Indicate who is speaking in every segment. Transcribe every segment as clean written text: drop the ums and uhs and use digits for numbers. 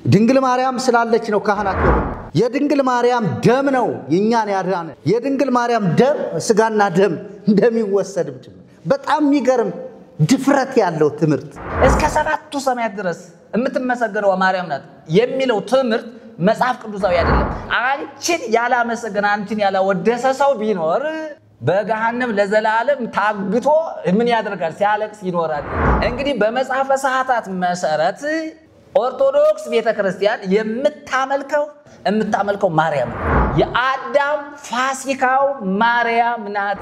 Speaker 1: ድንግል ማርያም ስላለች ነው ካህናት የሆነ የድንግል ማርያም ደም ነው የኛን ያዳነ የድንግል ማርያም ደም ስጋና ደም እንደሚወሰድ በጣም የሚገርም ድፍረት ያለው ትምርት
Speaker 2: እስከ ሰባቱ ሰማያት ድረስ እምትመሰገነው ማርያም ናት የሚለው ትምርት መጽሐፍ ቅዱሳዊ አይደለም። አንቺን ያላመሰገነ አንቺን ያላወደሰ ሰው ቢኖር በገሃነም ለዘላለም ታግቶ ምን ያደርጋል? ሲያለቅስ ይኖራል። እንግዲህ በመጽሐፈ ሰዓታት መሰረት ኦርቶዶክስ ቤተክርስቲያን የምታመልከው ማርያም የአዳም ፋሲካው ማርያም ናት።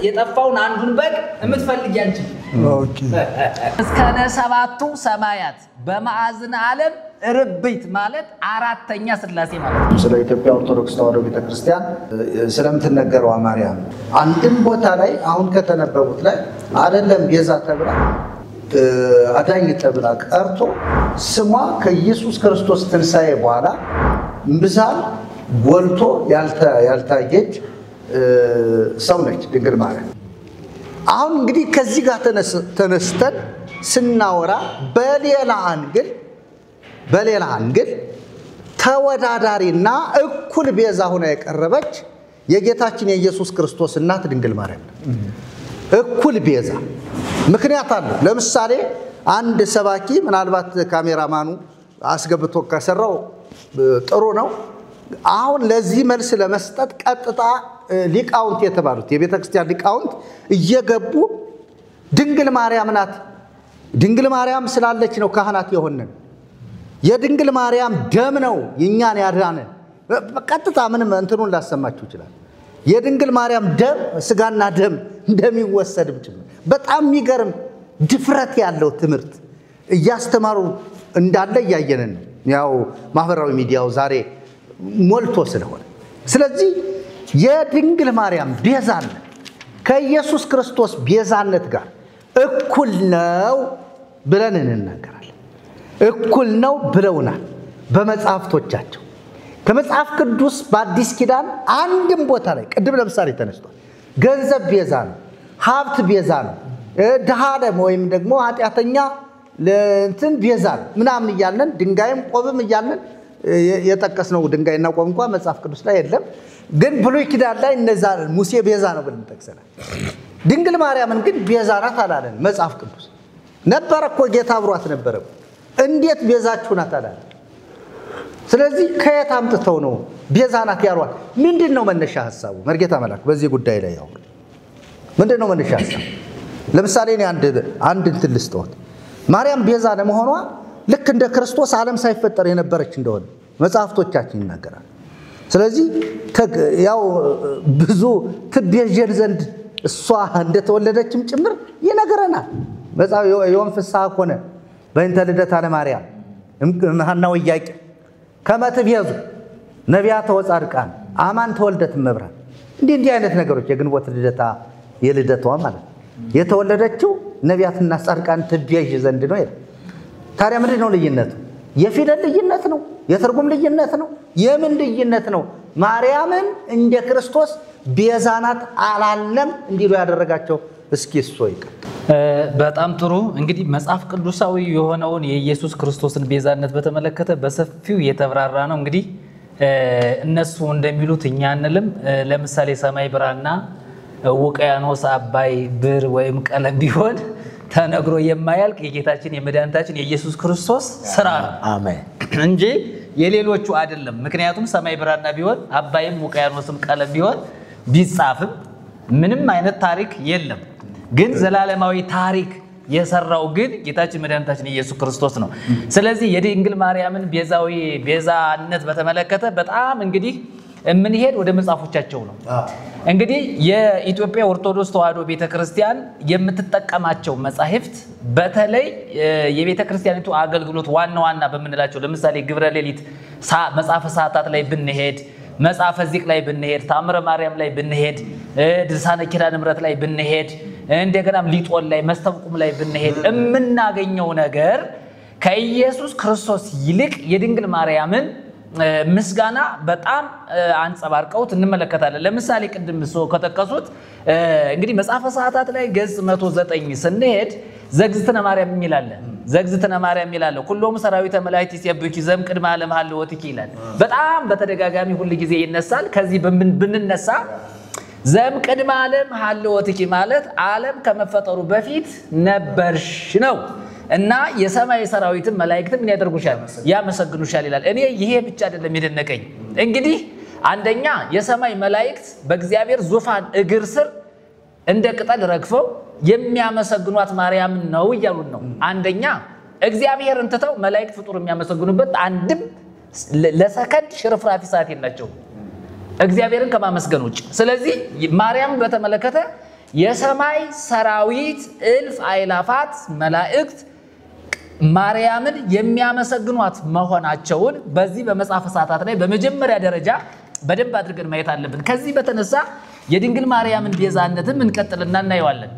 Speaker 2: የጠፋውን አንዱን በግ የምትፈልጊ አንቺ እስከ ሰባቱ ሰማያት በማዕዝነ ዓለም ርብይት ማለት አራተኛ ሥላሴ ማለት ነው።
Speaker 1: ስለ ኢትዮጵያ ኦርቶዶክስ ተዋሕዶ ቤተክርስቲያን ስለምትነገረው ማርያም አንድም ቦታ ላይ አሁን ከተነበቡት ላይ አይደለም ቤዛ ተብላ አዳኝ ተብላ ቀርቶ ስሟ ከኢየሱስ ክርስቶስ ትንሣኤ በኋላ ምሳል ጎልቶ ያልታየች ሰው ነች ድንግል ማርያም። አሁን እንግዲህ ከዚህ ጋር ተነስተን ስናወራ በሌላ አንግል ተወዳዳሪና እኩል ቤዛ ሆና የቀረበች የጌታችን የኢየሱስ ክርስቶስ እናት ድንግል ማርያም እኩል ቤዛ ምክንያት አለ። ለምሳሌ አንድ ሰባኪ ምናልባት ካሜራማኑ አስገብቶ ከሰራው ጥሩ ነው። አሁን ለዚህ መልስ ለመስጠት ቀጥታ ሊቃውንት የተባሉት የቤተክርስቲያን ሊቃውንት እየገቡ ድንግል ማርያም ናት ድንግል ማርያም ስላለች ነው ካህናት የሆነን የድንግል ማርያም ደም ነው የኛን ያዳነ ቀጥታ ምንም እንትኑን ላሰማችሁ ይችላል። የድንግል ማርያም ደም ስጋና ደም እንደሚወሰድ በጣም የሚገርም ድፍረት ያለው ትምርት እያስተማሩ እንዳለ ያየነን ነው። ያው ማህበራዊ ሚዲያው ዛሬ ሞልቶ ስለሆነ ስለዚህ የድንግል ማርያም ቤዛነት ከኢየሱስ ክርስቶስ ቤዛነት ጋር እኩል ነው ብለን እንናገራለን። እኩል ነው ብለውናል በመጽሐፍቶቻቸው። ከመጽሐፍ ቅዱስ በአዲስ ኪዳን አንድም ቦታ ላይ ቅድም ለምሳሌ ተነስቷል። ገንዘብ ቤዛ ነው፣ ሀብት ቤዛ ነው፣ ድሃ ወይም ደግሞ ኃጢአተኛ ለእንትን ቤዛ ነው ምናምን እያልን ድንጋይም ቆብም እያልን የጠቀስነው ድንጋይና ቆብ እንኳን መጽሐፍ ቅዱስ ላይ የለም። ግን ብሉይ ኪዳን ላይ እነዛ ሙሴ ቤዛ ነው ብለን ጠቅሰናል። ድንግል ማርያምን ግን ቤዛ ናት አላለን መጽሐፍ ቅዱስ። ነበረ እኮ ጌታ አብሯት ነበረ። እንዴት ቤዛችሁ ናት አላለን? ስለዚህ ከየት አምጥተው ነው ቤዛ ናት ያሏት? ምንድነው መነሻ ሐሳቡ? መርጌታ መላክ በዚህ ጉዳይ ላይ ያው ምንድነው መነሻ ሐሳቡ? ለምሳሌ እኔ አንድ እንትን ልስጠዎት። ማርያም ቤዛ ለመሆኗ ልክ እንደ ክርስቶስ ዓለም ሳይፈጠር የነበረች እንደሆነ መጽሐፍቶቻችን ይናገራል። ስለዚህ ያው ብዙ ትቤዠን ዘንድ እሷ እንደተወለደችም ጭምር ይነገረናል። መጽሐፍ ዮሐንስ ፍስሐ ሆነ በእንተ ልደታ ለማርያም ሐና ወኢያቄም ከመ ትቤዙ ነቢያተ ወጻድቃን አማን ተወልደት እመብርሃን እንዲህ አይነት ነገሮች የግንቦት ልደታ የልደቷ ማለት የተወለደችው ነቢያትና ጻድቃን ትቤዥ ዘንድ ነው ይላል። ታዲያ ምንድን ነው ልዩነቱ? የፊደል ልዩነት ነው? የትርጉም ልዩነት ነው? የምን ልዩነት ነው? ማርያምን እንደ ክርስቶስ ቤዛ ናት አላለም እንዲሉ ያደረጋቸው እስኪ እሱ ይቀር።
Speaker 2: በጣም ጥሩ። እንግዲህ መጽሐፍ ቅዱሳዊ የሆነውን የኢየሱስ ክርስቶስን ቤዛነት በተመለከተ በሰፊው የተብራራ ነው። እንግዲህ እነሱ እንደሚሉት እኛ አንልም። ለምሳሌ ሰማይ ብራና ውቅያኖስ አባይ ብር ወይም ቀለም ቢሆን ተነግሮ የማያልቅ የጌታችን የመድኃኒታችን የኢየሱስ ክርስቶስ ስራ ነው
Speaker 3: አሜን
Speaker 2: እንጂ የሌሎቹ አይደለም። ምክንያቱም ሰማይ ብራና ቢሆን አባይም ውቅያኖስም ቀለም ቢሆን ቢጻፍም ምንም አይነት ታሪክ የለም። ግን ዘላለማዊ ታሪክ የሰራው ግን ጌታችን መድኃኒታችን ኢየሱስ ክርስቶስ ነው። ስለዚህ የድንግል ማርያምን ቤዛነት በተመለከተ በጣም እንግዲህ ምን ሄድ ወደ መጽሐፎቻቸው ነው። እንግዲህ የኢትዮጵያ ኦርቶዶክስ ተዋሕዶ ቤተክርስቲያን የምትጠቀማቸው መጻሕፍት በተለይ የቤተክርስቲያኒቱ አገልግሎት ዋና በመንላቸው ለምሳሌ ግብረ ሌሊት መጽሐፈ ሰዓታት ላይ ብንሄድ መጽሐፈ ዚቅ ላይ ብንሄድ ታምረ ማርያም ላይ ብንሄድ ድርሳነ ኪዳነ ምሕረት ላይ ብንሄድ እንደገናም ሊጦን ላይ መስተብቁም ላይ ብንሄድ የምናገኘው ነገር ከኢየሱስ ክርስቶስ ይልቅ የድንግል ማርያምን ምስጋና በጣም አንጸባርቀውት እንመለከታለን። ለምሳሌ ቅድም ሰው ከተከሱት እንግዲህ መጽሐፈ ሰዓታት ላይ ገጽ 109 ስንሄድ ዘግዝትነ ማርያም የሚላል ዘግዝትነ ማርያም ይላል ሁሉም ሰራዊተ መላእክት ይሰብኩ ዘም ቅድመ ዓለም ሀልወትኪ ይላል። በጣም በተደጋጋሚ ሁሉ ጊዜ ይነሳል። ከዚህ ብንነሳ ዘም ቅድመ ዓለም ሀልወትኪ ማለት ዓለም ከመፈጠሩ በፊት ነበርሽ ነው እና የሰማይ ሰራዊትን መላእክትን ምን ያደርጉሻል ያመሰግኑሻል ይላል። እኔ ይሄ ብቻ አይደለም የደነቀኝ። እንግዲህ አንደኛ የሰማይ መላእክት በእግዚአብሔር ዙፋን እግር ስር እንደ ቅጠል ረግፈው የሚያመሰግኗት ማርያም ነው ይያሉን ነው። አንደኛ እግዚአብሔርን ተተው መላእክት ፍጡር የሚያመሰግኑበት አንድም ለሰከንድ ሽርፍራፊ ሰዓት የላቸው እግዚአብሔርን ከማመስገን ውጭ። ስለዚህ ማርያም በተመለከተ የሰማይ ሰራዊት እልፍ አእላፋት መላእክት ማርያምን የሚያመሰግኗት መሆናቸውን በዚህ በመጽሐፈ ሰዓታት ላይ በመጀመሪያ ደረጃ በደንብ አድርገን ማየት አለብን። ከዚህ በተነሳ የድንግል ማርያምን ቤዛነትን እንቀጥልና እናየዋለን።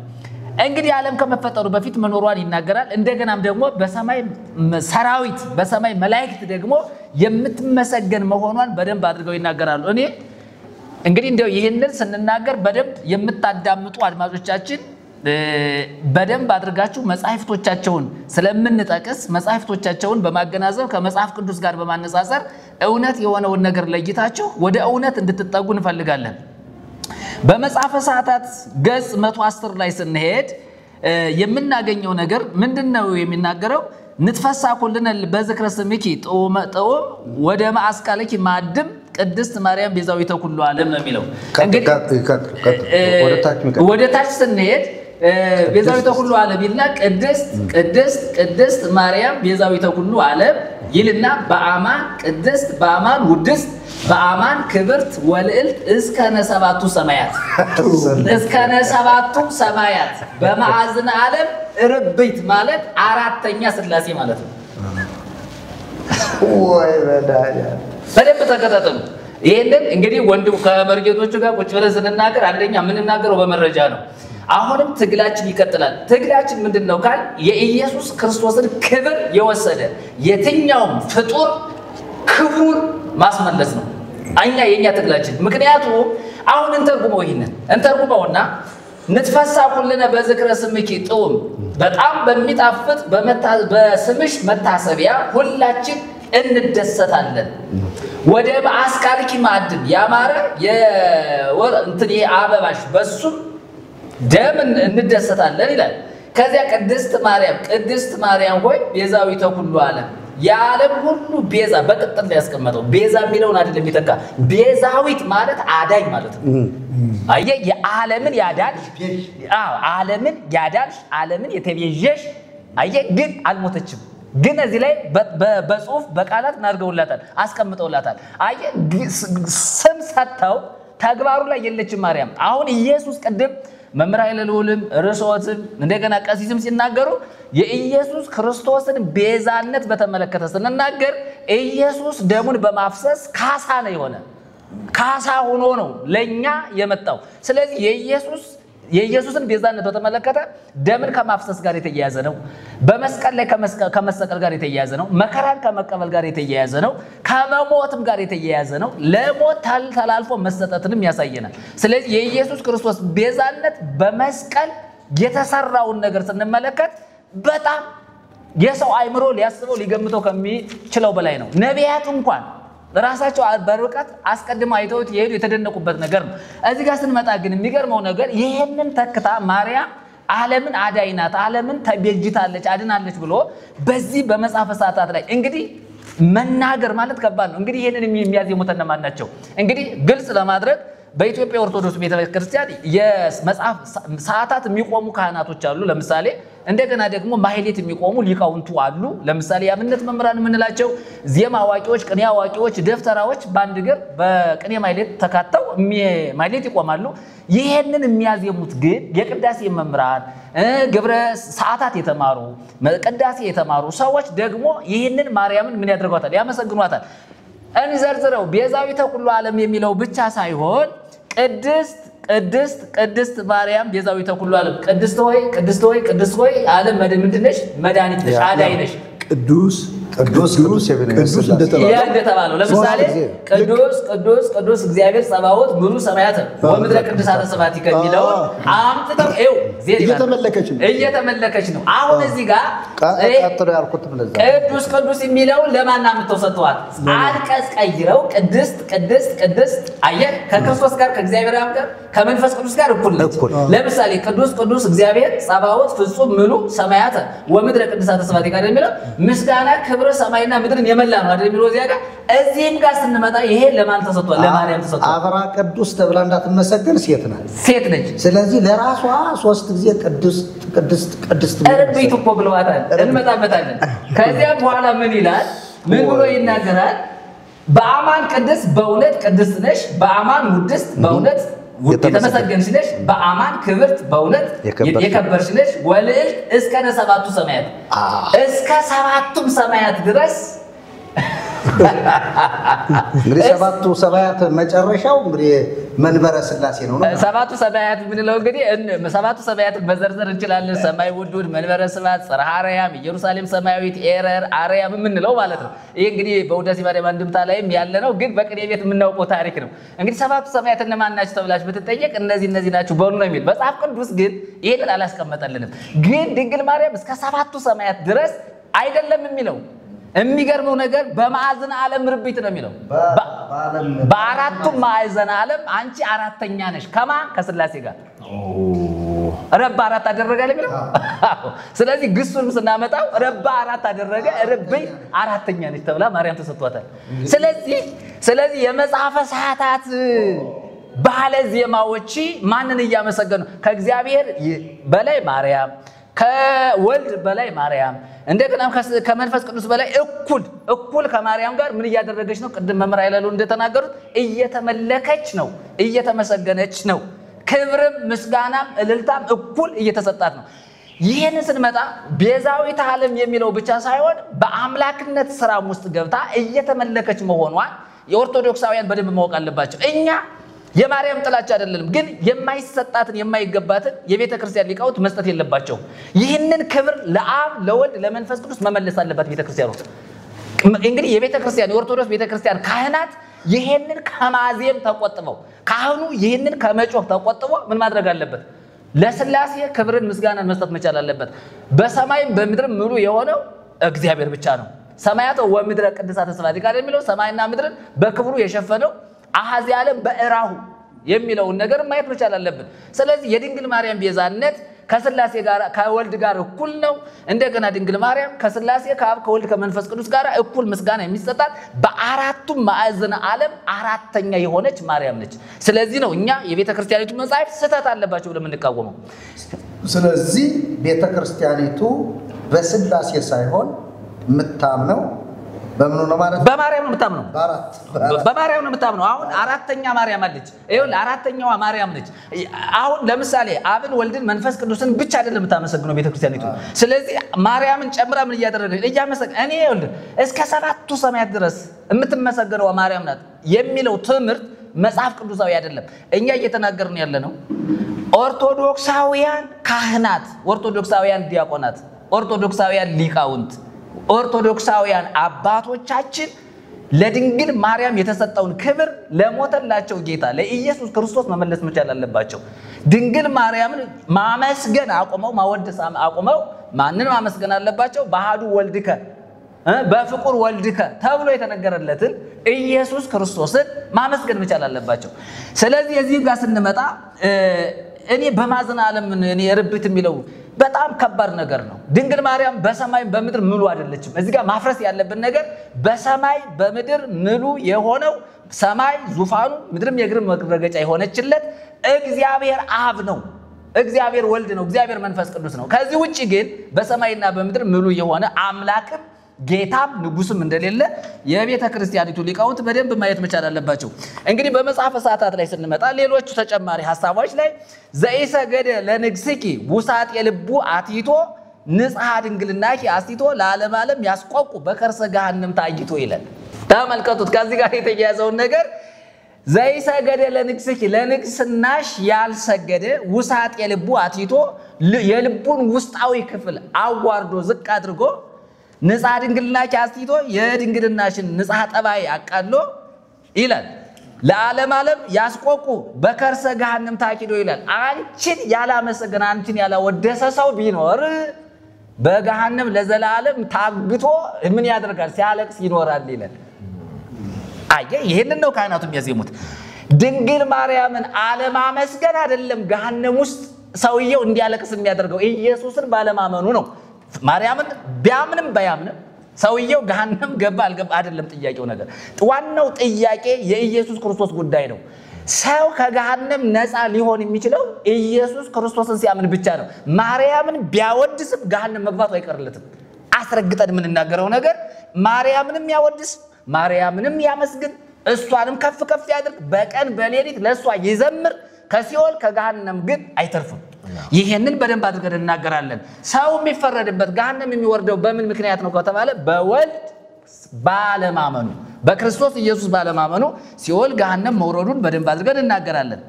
Speaker 2: እንግዲህ ዓለም ከመፈጠሩ በፊት መኖሯን ይናገራል። እንደገናም ደግሞ በሰማይ ሰራዊት በሰማይ መላእክት ደግሞ የምትመሰገን መሆኗን በደንብ አድርገው ይናገራሉ። እኔ እንግዲህ እንደው ይሄንን ስንናገር በደንብ የምታዳምጡ አድማጮቻችን በደንብ አድርጋችሁ መጻሕፍቶቻቸውን ስለምንጠቅስ መጻሕፍቶቻቸውን በማገናዘብ ከመጽሐፍ ቅዱስ ጋር በማነጻጸር እውነት የሆነውን ነገር ለይታችሁ ወደ እውነት እንድትጠጉ እንፈልጋለን። በመጽሐፈ ሰዓታት ገጽ 110 ላይ ስንሄድ የምናገኘው ነገር ምንድነው የሚናገረው? ንትፈሳ ኩልነ በዝክረ ስምኪ ጦም ወደ ማስካለኪ ማድም ቅድስት ማርያም ቤዛዊተ ኩሉ ዓለም ነው የሚለው። እንግዲህ ወደ ታች ስንሄድ ቤዛዊተ ኩሉ ዓለም ይልና ቅድስት ማርያም ቤዛዊተ ኩሉ ዓለም ይልና በአማን ቅድስት በአማን ውድስት በአማን ክብርት ወልዕልት እስከ ነሰባቱ ሰማያት በማዕዝነ ዓለም ርብይት ማለት አራተኛ ሥላሴ ማለት ነው።
Speaker 1: ወይ በዳያ
Speaker 2: በደንብ ተከታተሉ። ይሄንን እንግዲህ ወንድም ከመርጌቶቹ ጋር ቁጭ ብለን ስንናገር አንደኛ የምንናገረው በመረጃ ነው። አሁንም ትግላችን ይቀጥላል። ትግላችን ምንድነው ካል የኢየሱስ ክርስቶስን ክብር የወሰደ የትኛውም ፍጡር ክብሩን ማስመለስ ነው የኛ ትግላችን። ምክንያቱም አሁን እንተርጉመውና ንትፈሳ ኩልነ በዝክረ ስምኪ ጦም በጣም በሚጣፍጥ በስምሽ መታሰቢያ ሁላችን እንደሰታለን። ወደ ማስካልኪ ማዕድን ያማረ የእንትን አበባሽ በሱም ደም እንደሰታለን ይላል። ከዚያ ቅድስት ማርያም ሆይ ቤዛዊተ ኩሉ ዓለም የዓለም ሁሉ ቤዛ በቅጥል ላይ ያስቀመጠው ቤዛ የሚለውን አይደለም ይተካ ቤዛዊት ማለት አዳኝ ማለት ነው። አየ የዓለምን ያዳንሽ ዓለምን የተቤዠሽ አየ ግን አልሞተችም። ግን እዚህ ላይ በጽሁፍ በቃላት እናርገውላታል አስቀምጠውላታል። አየ ስም ሰጥተው ተግባሩ ላይ የለችም ማርያም። አሁን ኢየሱስ ቀደም መምህር ኃይለ ልዑልም ርሶትም እንደገና ቀሲስም ሲናገሩ የኢየሱስ ክርስቶስን ቤዛነት በተመለከተ ስንናገር ኢየሱስ ደሙን በማፍሰስ ካሳ ነው የሆነ ካሳ ሆኖ ነው ለኛ የመጣው። ስለዚህ የኢየሱስን ቤዛነት በተመለከተ ደምን ከማፍሰስ ጋር የተያያዘ ነው። በመስቀል ላይ ከመሰቀል ጋር የተያያዘ ነው። መከራን ከመቀበል ጋር የተያያዘ ነው። ከመሞትም ጋር የተያያዘ ነው። ለሞት ተላልፎ መሰጠትንም ያሳየናል። ስለዚህ የኢየሱስ ክርስቶስ ቤዛነት በመስቀል የተሰራውን ነገር ስንመለከት በጣም የሰው አይምሮ ሊያስበው ሊገምተው ከሚችለው በላይ ነው። ነቢያት እንኳን ራሳቸው በርቀት አስቀድመው አይተውት የሄዱ የተደነቁበት ነገር ነው። እዚህ ጋር ስንመጣ ግን የሚገርመው ነገር ይሄንን ተክታ ማርያም ዓለምን አዳይናት ዓለምን ተቤጅታለች አድናለች ብሎ በዚህ በመጽሐፈ ሰዓታት ላይ እንግዲህ መናገር ማለት ከባድ ነው። እንግዲህ ይሄንን የሚያዜሙት እነማን ናቸው? እንግዲህ ግልጽ ለማድረግ በኢትዮጵያ ኦርቶዶክስ ቤተክርስቲያን የመጽሐፍ ሰዓታት የሚቆሙ ካህናቶች አሉ። ለምሳሌ እንደገና ደግሞ ማህሌት የሚቆሙ ሊቃውንቱ አሉ። ለምሳሌ ያምነት መምህራን የምንላቸው ዜማ አዋቂዎች፣ ቅኔ አዋቂዎች፣ ደፍተራዎች በአንድ እግር በቅኔ ማህሌት ተካተው ማህሌት ይቆማሉ። ይሄንን የሚያዜሙት ግን የቅዳሴ መምህራን ግብረ ሰዓታት የተማሩ ቅዳሴ የተማሩ ሰዎች ደግሞ ይሄንን ማርያምን ምን ያደርጓታል? ያመሰግኗታል። እንዘርዝረው ቤዛዊተ ኩሉ ዓለም የሚለው ብቻ ሳይሆን ቅድስት ማርያም ቤዛዊተ ኩሉ ዓለም ቅድስት ሆይ ዓለም ምንድነሽ? መድኃኒት ነሽ፣ አዳኝ ነሽ።
Speaker 1: ቅዱስ
Speaker 2: እንደተባለው ለምሳሌ ቅዱስ እግዚአብሔር ጸባዖት ሙሉ ሰማያት ወምድረ ቅዱሳተ ሰማያት ከሚለው አምጥተው እየተመለከች ነው። አሁን እዚህ ጋር
Speaker 1: ቀጥሎ ያልኩት ምንዛ
Speaker 2: ቅዱስ የሚለው ለማን አምጥተው ሰጥተዋል? አንቀጽ ቀይረው ቅድስት አየህ ከክርስቶስ ጋር ከእግዚአብሔር ጋር ከመንፈስ ቅዱስ ጋር እኩል ነው። ለምሳሌ ቅዱስ እግዚአብሔር ጸባዖት ፍጹም ሙሉ ሰማያት ወምድረ ቅዱሳተ ሰማያት ጋር የሚለው ምስጋና ክብረ ሰማይና ምድርን የመላ ነው አይደል የሚለው እዚያ ጋር። እዚህም ጋር ስንመጣ ይሄ ለማን ተሰጥቷል? ለማርያም ተሰጥቷል።
Speaker 1: አብራ ቅዱስ ተብላ እንዳትመሰገን ሴት ነች። ስለዚህ ለራሷ 3 ጊዜ ቅድስት
Speaker 2: እርቢት እኮ ብለዋታል። እንመጣበታለን። ከዚያ በኋላ ምን ይላል? ምን ብሎ ይናገራል? በአማን ቅድስት በእውነት ቅድስት ነሽ፣ በአማን ውድስት በእውነት የተመሰገንሽ ነሽ፣ በአማን ክብርት በእውነት የከበርሽ ነሽ። ወልዕልት እስከ ሰባቱ ሰማያት እስከ ሰባቱም ሰማያት ድረስ
Speaker 1: እንግዲህ ሰባቱ ሰማያት መጨረሻው እንግዲህ መንበረ ሥላሴ ነው።
Speaker 2: ሰባቱ ሰማያት ምንለው እንግዲህ ሰባቱ ሰማያት መዘርዘር እንችላለን። ሰማይ ውዱድ፣ መንበረ ስብሐት፣ ጽርሐ አርያም፣ ኢየሩሳሌም ሰማያዊት፣ ኤረር አርያም የምንለው ማለት ነው። ይሄ እንግዲህ በውዳሴ ማርያም አንድምታ ላይም ያለ ነው፣ ግን በቅኔ ቤት የምናውቀው ታሪክ ነው። እንግዲህ ሰባቱ ሰማያት እነማን ናቸው ተብላችሁ ብትጠየቅ እነዚህ ናቸው በሉ ነው የሚል መጽሐፍ ቅዱስ ግን ይሄንን አላስቀመጠልንም። ግን ድንግል ማርያም እስከ ሰባቱ ሰማያት ድረስ አይደለም የሚለው። የሚገርመው ነገር በማዕዘነ ዓለም ርቢት ነው የሚለው። በአራቱም ማዕዘነ ዓለም አንቺ አራተኛ ነሽ። ከማን? ከሥላሴ ጋር ረባ 4 አደረገ የሚለው። ስለዚህ ግሱን ስናመጣው ረባ 4 አደረገ፣ ርብይ አራተኛ ነች ተብላ ማርያም ተሰጥቷታል። ስለዚህ የመጽሐፈ ሰዓታት ባለ ዜማዎች ማንን እያመሰገኑ? ከእግዚአብሔር በላይ ማርያም፣ ከወልድ በላይ ማርያም፣ እንደገና ከመንፈስ ቅዱስ በላይ እኩል ከማርያም ጋር ምን እያደረገች ነው? ቅድም መምህር ኃይለሉ እንደተናገሩት እየተመለከች ነው፣ እየተመሰገነች ነው። ክብርም ምስጋናም እልልታም እኩል እየተሰጣት ነው። ይህንን ስንመጣ ቤዛዊተ ዓለም የሚለው ብቻ ሳይሆን በአምላክነት ስራም ውስጥ ገብታ እየተመለከች መሆኗን የኦርቶዶክሳውያን በደንብ ማወቅ አለባቸው። እኛ የማርያም ጥላቻ አይደለም፣ ግን የማይሰጣትን የማይገባትን የቤተ ክርስቲያን ሊቃውንት መስጠት የለባቸው። ይህንን ክብር ለአብ ለወልድ ለመንፈስ ቅዱስ መመለስ አለባት ቤተ ክርስቲያን። እንግዲህ የቤተ ክርስቲያን የኦርቶዶክስ ቤተ ክርስቲያን ካህናት ይህንን ከማዜም ተቆጥበው፣ ካህኑ ይህንን ከመጮህ ተቆጥቦ ምን ማድረግ አለበት? ለሥላሴ ክብርን ምስጋናን መስጠት መቻል አለበት። በሰማይም በምድርም ሙሉ የሆነው እግዚአብሔር ብቻ ነው። ሰማያት ወምድረ ቅድሳተ ሰማያት ጋር የሚለው ሰማይና ምድርን በክብሩ የሸፈነው አሐዚ ዓለም በእራሁ የሚለውን ነገር ማየት መቻል አለብን። ስለዚህ የድንግል ማርያም ቤዛነት ከሥላሴ ጋር ከወልድ ጋር እኩል ነው። እንደገና ድንግል ማርያም ከሥላሴ ከአብ ከወልድ ከመንፈስ ቅዱስ ጋር እኩል ምስጋና የሚሰጣት በአራቱም ማዕዘነ ዓለም አራተኛ የሆነች ማርያም ነች። ስለዚህ ነው እኛ የቤተ ክርስቲያኒቱ መጻሕፍት ስህተት አለባቸው ብለን የምንቃወመው።
Speaker 1: ስለዚህ ቤተ ክርስቲያኒቱ በሥላሴ ሳይሆን የምታምነው በምኑ ነው ማለት?
Speaker 2: በማርያም ነው የምታምነው። በማርያም ነው የምታምነው። አሁን አራተኛ ማርያም አለች። ይኸውልህ አራተኛዋ ማርያም ነች። አሁን ለምሳሌ አብን ወልድን መንፈስ ቅዱስን ብቻ አይደለም የምታመሰግነው ቤተክርስቲያኒቱ። ስለዚህ ማርያምን ጨምራ ምን እያደረገች እኔ ይኸውልህ እስከ ሰባቱ ሰማያት ድረስ የምትመሰገነው ማርያም ናት የሚለው ትምህርት መጽሐፍ ቅዱሳዊ አይደለም። እኛ እየተናገርን ያለ ነው ኦርቶዶክሳውያን ካህናት፣ ኦርቶዶክሳውያን ዲያቆናት፣ ኦርቶዶክሳውያን ሊቃውንት፣ ኦርቶዶክሳውያን አባቶቻችን ለድንግል ማርያም የተሰጠውን ክብር ለሞተላቸው ጌታ ለኢየሱስ ክርስቶስ መመለስ መቻል አለባቸው። ድንግል ማርያምን ማመስገን አቁመው ማወደስ አቁመው ማንን ማመስገን አለባቸው? በአሐዱ ወልድከ በፍቁር ወልድከ ተብሎ የተነገረለትን ኢየሱስ ክርስቶስን ማመስገን መቻል አለባቸው። ስለዚህ እዚህ ጋር ስንመጣ እኔ በማዕዘነ ዓለም እኔ ርብት የሚለው በጣም ከባድ ነገር ነው። ድንግል ማርያም በሰማይ በምድር ሙሉ አይደለችም። እዚህ ጋር ማፍረስ ያለብን ነገር በሰማይ በምድር ሙሉ የሆነው ሰማይ ዙፋኑ ምድርም የእግር መረገጫ የሆነችለት እግዚአብሔር አብ ነው፣ እግዚአብሔር ወልድ ነው፣ እግዚአብሔር መንፈስ ቅዱስ ነው። ከዚህ ውጪ ግን በሰማይና በምድር ሙሉ የሆነ አምላክም ጌታም ንጉስም እንደሌለ የቤተ ክርስቲያኒቱ ሊቃውንት በደንብ ማየት መቻል አለባቸው። እንግዲህ በመጽሐፈ ሰዓታት ላይ ስንመጣ ሌሎች ተጨማሪ ሐሳቦች ላይ ዘኢሰገደ ለንግስኪ ውሳጤ ልቡ አቲቶ ንጽሐ ድንግልናኪ አስቲቶ ለዓለም ዓለም ያስቆቁ በከርሰ ገሃነም ታይቶ ይላል። ተመልከቱት። ከዚህ ጋር የተያያዘውን ነገር ዘኢሰገደ ለንግስኪ ለንግስናሽ ያልሰገደ ውሳጤ ልቡ አቲቶ የልቡን ውስጣዊ ክፍል አዋርዶ ዝቅ አድርጎ ንጻ ድንግልናኪ አስቲቶ የድንግልናሽን ንጻ ጠባይ አቃሎ ይላል ለዓለም ዓለም ያስቆቁ በከርሰ ገሃነም ታኪዶ ይላል። አንቺን ያላመሰገነ አንቺን ያላወደሰ ሰው ቢኖር በገሃነም ለዘላለም ታግቶ ምን ያደርጋል? ሲያለቅስ ይኖራል ይላል። አየ ይሄንን ነው ካህናቱ የሚያዜሙት። ድንግል ማርያምን አለማመስገን አይደለም ገሃነም ውስጥ ሰውየው እንዲያለቅስ የሚያደርገው ኢየሱስን ባለማመኑ ነው። ማርያምን ቢያምንም ባያምንም ሰውየው ገሃነም ገባ አልገባ አይደለም ጥያቄው ነገር። ዋናው ጥያቄ የኢየሱስ ክርስቶስ ጉዳይ ነው። ሰው ከገሃነም ነፃ ሊሆን የሚችለው ኢየሱስ ክርስቶስን ሲያምን ብቻ ነው። ማርያምን ቢያወድስም ገሃነም መግባቱ አይቀርለትም። አስረግጠን የምንናገረው ነገር ማርያምንም ያወድስ ማርያምንም ያመስግን እሷንም ከፍ ከፍ ያድርግ በቀን በሌሊት ለሷ ይዘምር ከሲኦል ከገሃነም ግን አይተርፍም። ይሄንን በደንብ አድርገን እናገራለን። ሰው የሚፈረድበት ገሃነም የሚወርደው በምን ምክንያት ነው ከተባለ በወልድ ባለማመኑ በክርስቶስ ኢየሱስ ባለማመኑ ሲኦል ገሃነም መውረዱን በደንብ አድርገን እናገራለን።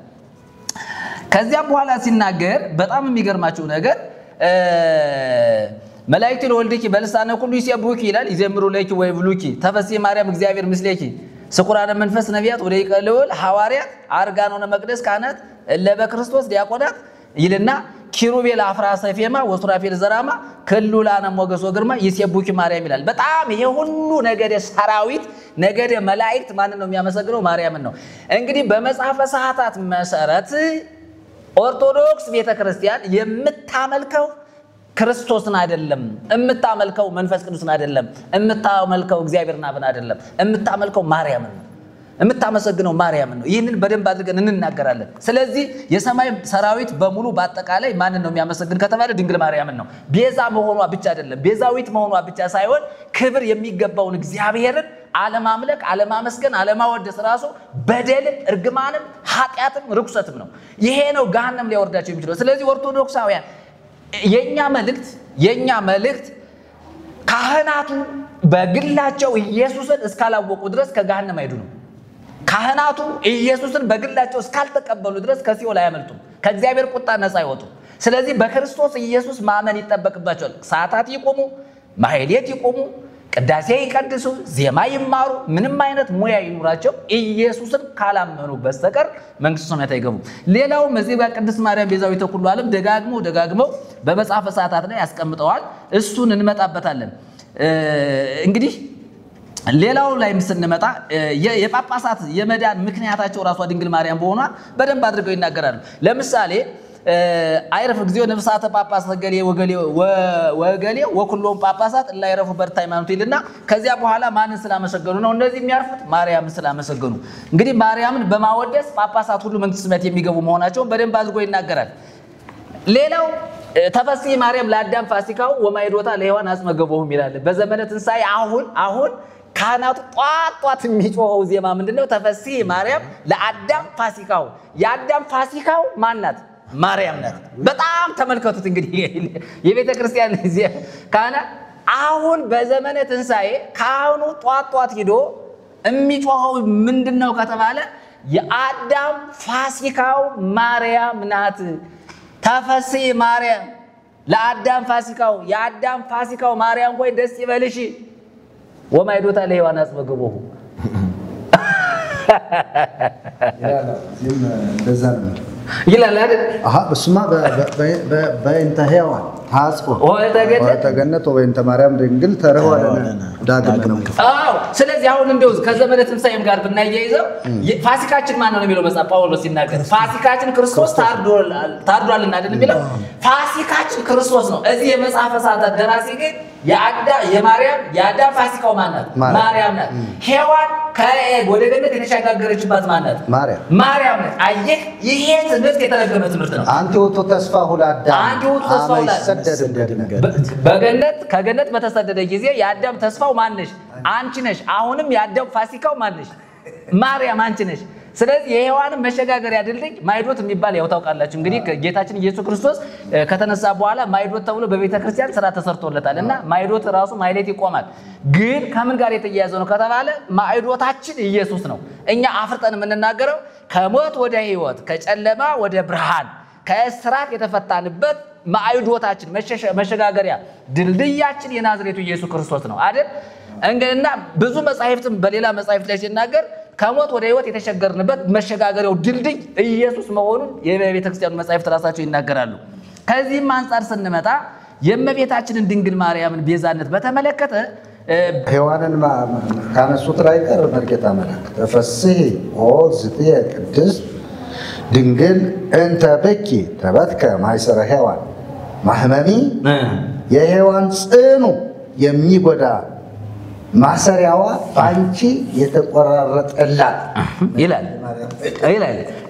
Speaker 2: ከዚያም በኋላ ሲናገር በጣም የሚገርማችሁ ነገር መላእክት ለወልድኪ በልሳነ ኩሉ ይሰብኩ ይላል ይዘምሩ ለኪ ወይብሉኪ ተፈሥሒ ማርያም እግዚአብሔር ምስሌኪ ስቁራነ መንፈስ ነቢያት ወደ ይቀልውል ሐዋርያት አርጋኖነ መቅደስ ካህናት ለበክርስቶስ ዲያቆናት ይልና ኪሩቤል አፍራሰ ፌማ ወሱራፌል ዘራማ ከሉላነ ሞገስ ወግርማ ይሰብኩ ማርያም ይላል። በጣም ይሄ ሁሉ ነገደ ሰራዊት ነገደ መላእክት ማን ነው የሚያመሰግነው? ማርያምን ነው። እንግዲህ በመጽሐፈ ሰዓታት መሰረት ኦርቶዶክስ ቤተክርስቲያን የምታመልከው ክርስቶስን አይደለም፣ የምታመልከው መንፈስ ቅዱስን አይደለም፣ የምታመልከው እግዚአብሔርን አብን አይደለም፣ የምታመልከው ማርያምን ነው፣ የምታመሰግነው ማርያምን ነው። ይህንን በደንብ አድርገን እንናገራለን። ስለዚህ የሰማይ ሰራዊት በሙሉ በአጠቃላይ ማንን ነው የሚያመሰግን ከተባለ ድንግል ማርያምን ነው። ቤዛ መሆኗ ብቻ አይደለም፣ ቤዛዊት መሆኗ ብቻ ሳይሆን ክብር የሚገባውን እግዚአብሔርን አለማምለክ፣ አለማመስገን፣ አለማወደስ ራሱ በደልም እርግማንም ኃጢአትም ርኩሰትም ነው። ይሄ ነው ገሃነም ሊያወርዳቸው የሚችለው። ስለዚህ ኦርቶዶክሳውያን የኛ መልእክት ካህናቱ በግላቸው ኢየሱስን እስካላወቁ ድረስ ከገሃነም አይዱንም። ካህናቱ ኢየሱስን በግላቸው እስካልተቀበሉ ድረስ ከሲኦል አያመልጡም፣ ከእግዚአብሔር ቁጣ ነፃ አይወጡም። ስለዚህ በክርስቶስ ኢየሱስ ማመን ይጠበቅባቸዋል። ሰዓታት ይቆሙ፣ ማህሌት ይቆሙ፣ ቅዳሴ ይቀድሱ፣ ዜማ ይማሩ፣ ምንም አይነት ሙያ ይኑራቸው ኢየሱስን ካላመኑ በስተቀር መንግስተ ሰማያት አይገቡም። ሌላው እዚህ ጋር ቅድስት ማርያም ቤዛዊተ ኩሉ ዓለም ደጋግመው በመጽሐፈ ሰዓታት ላይ ያስቀምጠዋል። እሱን እንመጣበታለን። እንግዲህ ሌላው ላይ ስንመጣ የጳጳሳት የመዳን ምክንያታቸው ራሷ ድንግል ማርያም በሆኗ በደንብ አድርገው ይናገራሉ። ለምሳሌ አይረፍ እግዚኦ ነፍሳተ ጳጳስ ገሌ ወገሌ ወኩሎም ጳጳሳት ላይረፉ በርታ ሃይማኖት ይልና ከዚያ በኋላ ማንን ስላመሰገኑ ነው እነዚህ የሚያርፉት? ማርያምን ስላመሰገኑ። እንግዲህ ማርያምን በማወደስ ጳጳሳት ሁሉ መንግስተ ሰማያት የሚገቡ መሆናቸውን በደንብ አድርጎ ይናገራል። ሌላው ተፈሥሒ ማርያም ለአዳም ፋሲካው ወማይዶታ ለሔዋን አጽመገቦሁም ይላል። በዘመነ ትንሣኤ አሁን ካህናቱ ጧት የሚጮኸው ዜማ ምንድነው? ተፈሥሒ ማርያም ለአዳም ፋሲካው። የአዳም ፋሲካው ማናት? ማርያም ናት። በጣም ተመልከቱት። እንግዲህ የቤተ ክርስቲያን ካህናት አሁን በዘመነ ትንሣኤ ካህኑ ጧት ሂዶ የሚጮኸው ምንድነው ከተባለ የአዳም ፋሲካው ማርያም ናት። ተፈሥሒ ማርያም ለአዳም ፋሲካው፣ የአዳም ፋሲካው ማርያም ሆይ ደስ ይበልሽ። ወማይዶታ ለሔዋን አጽመገቦሁ ይላል አይደል?
Speaker 1: እሱማ በእንተ ሔዋን ታጽፎ ወተገነት ወእንተ ማርያም ድንግል ተርኅወለነ ዳግም ነው።
Speaker 2: ስለዚህ አሁን እንደው ከዘመነ ትንሣኤም ጋር ብናያይዘው ፋሲካችን ማን ነው የሚለው መጽሐፍ ጳውሎስ ሲናገር ፋሲካችን ክርስቶስ ታርዷልና አይደል የሚለው? ፋሲካችን ክርስቶስ ነው። እዚህ የመጽሐፈ ሰዓታት ደራሲ ግን የአዳም ፋሲካው ማናት? ማርያም ናት። ሔዋን ወደ ገነት የተሸጋገረችባት ማናት? ማርያም ናት። አየህ፣ ይሄ ትምህርት የተረገመ ትምህርት ነው።
Speaker 1: አንተ ወጥቶ ተስፋሁ ለአዳም
Speaker 2: ከገነት በተሰደደ ጊዜ የአዳም ተስፋው ማንሽ? አንቺ ነሽ። አሁንም የአዳም ፋሲካው ማንሽ? ማርያም አንቺ ነሽ። ስለዚህ የሔዋን መሸጋገሪያ ድልድይ ማይዶት የሚባል ያው ታውቃላችሁ። እንግዲህ ጌታችን ኢየሱስ ክርስቶስ ከተነሳ በኋላ ማይዶት ተብሎ በቤተ ክርስቲያን ስራ ተሰርቶለታልና ማይዶት ራሱ ማይሌት ይቆማል። ግን ከምን ጋር የተያያዘ ነው ከተባለ ማይዶታችን ኢየሱስ ነው። እኛ አፍርጠን የምንናገረው ከሞት ወደ ሕይወት ከጨለማ ወደ ብርሃን ከእስራት የተፈታንበት ማዕዶታችን መሸጋገሪያ ድልድያችን የናዝሬቱ ኢየሱስ ክርስቶስ ነው አይደል? እና ብዙ መጻሕፍትም በሌላ መጻሕፍት ላይ ሲናገር ከሞት ወደ ሕይወት የተሸገርንበት መሸጋገሪያው ድልድይ ኢየሱስ መሆኑን የቤተ ክርስቲያኑ መጻሕፍት ራሳቸው ይናገራሉ። ከዚህም አንፃር ስንመጣ የእመቤታችንን ድንግል ማርያምን ቤዛነት በተመለከተ
Speaker 1: ሔዋንን ካነሱት ላይ ቀር መልኬታ መልአክ ተፈስሒ ኦ ዝትየ ቅድስት ድንግል እንተ በኪ ተበትከ ማይሰረ ሔዋን ማህመሚ የሔዋን ጽኑ የሚጎዳ ማሰሪያዋ ባንቺ የተቆራረጠላት
Speaker 2: ይላል።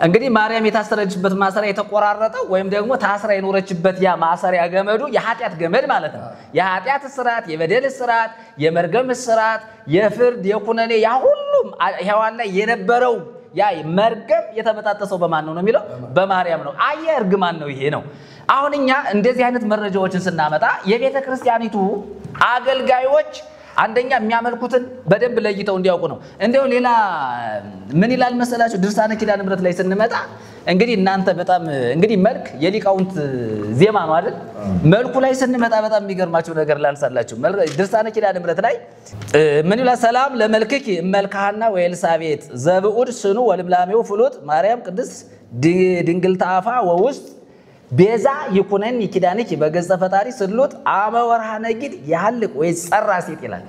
Speaker 2: እንግዲህ ማርያም የታሰረችበት ማሰሪያ የተቆራረጠው ወይም ደግሞ ታስራ የኖረችበት ያ ማሰሪያ ገመዱ የኃጢአት ገመድ ማለት ነው። የኃጢአት እስራት፣ የበደል እስራት፣ የመርገም እስራት፣ የፍርድ የኩነኔ ያ ሁሉም ሔዋን ላይ የነበረው ያ መርገም የተበጣጠሰው በማን ነው የሚለው በማርያም ነው። አየ እርግማን ነው ይሄ ነው። አሁን እኛ እንደዚህ አይነት መረጃዎችን ስናመጣ የቤተ ክርስቲያኒቱ አገልጋዮች አንደኛ የሚያመልኩትን በደንብ ለይተው እንዲያውቁ ነው። እንደው ሌላ ምን ይላል መሰላችሁ? ድርሳነ ኪዳነ ምሕረት ላይ ስንመጣ እንግዲህ እናንተ በጣም እንግዲህ መልክ የሊቃውንት ዜማ ነው አይደል? መልኩ ላይ ስንመጣ በጣም የሚገርማችሁ ነገር ላንሳላችሁ። ድርሳነ ኪዳነ ምሕረት ላይ ምን ይላል? ሰላም ለመልክኪ እመልካሃና ወኤልሳቤጥ ዘብኡድ ስኑ ወልምላሜው ፍሉጥ ማርያም ቅድስት ድንግል ታፋ ወውስጥ ቤዛ ይኩነን ይኪዳንኪ በገጸ ፈጣሪ ስሉጥ አመወርሃ ነጊድ ያልቅ ወይ ጸራ ሴት ይላል።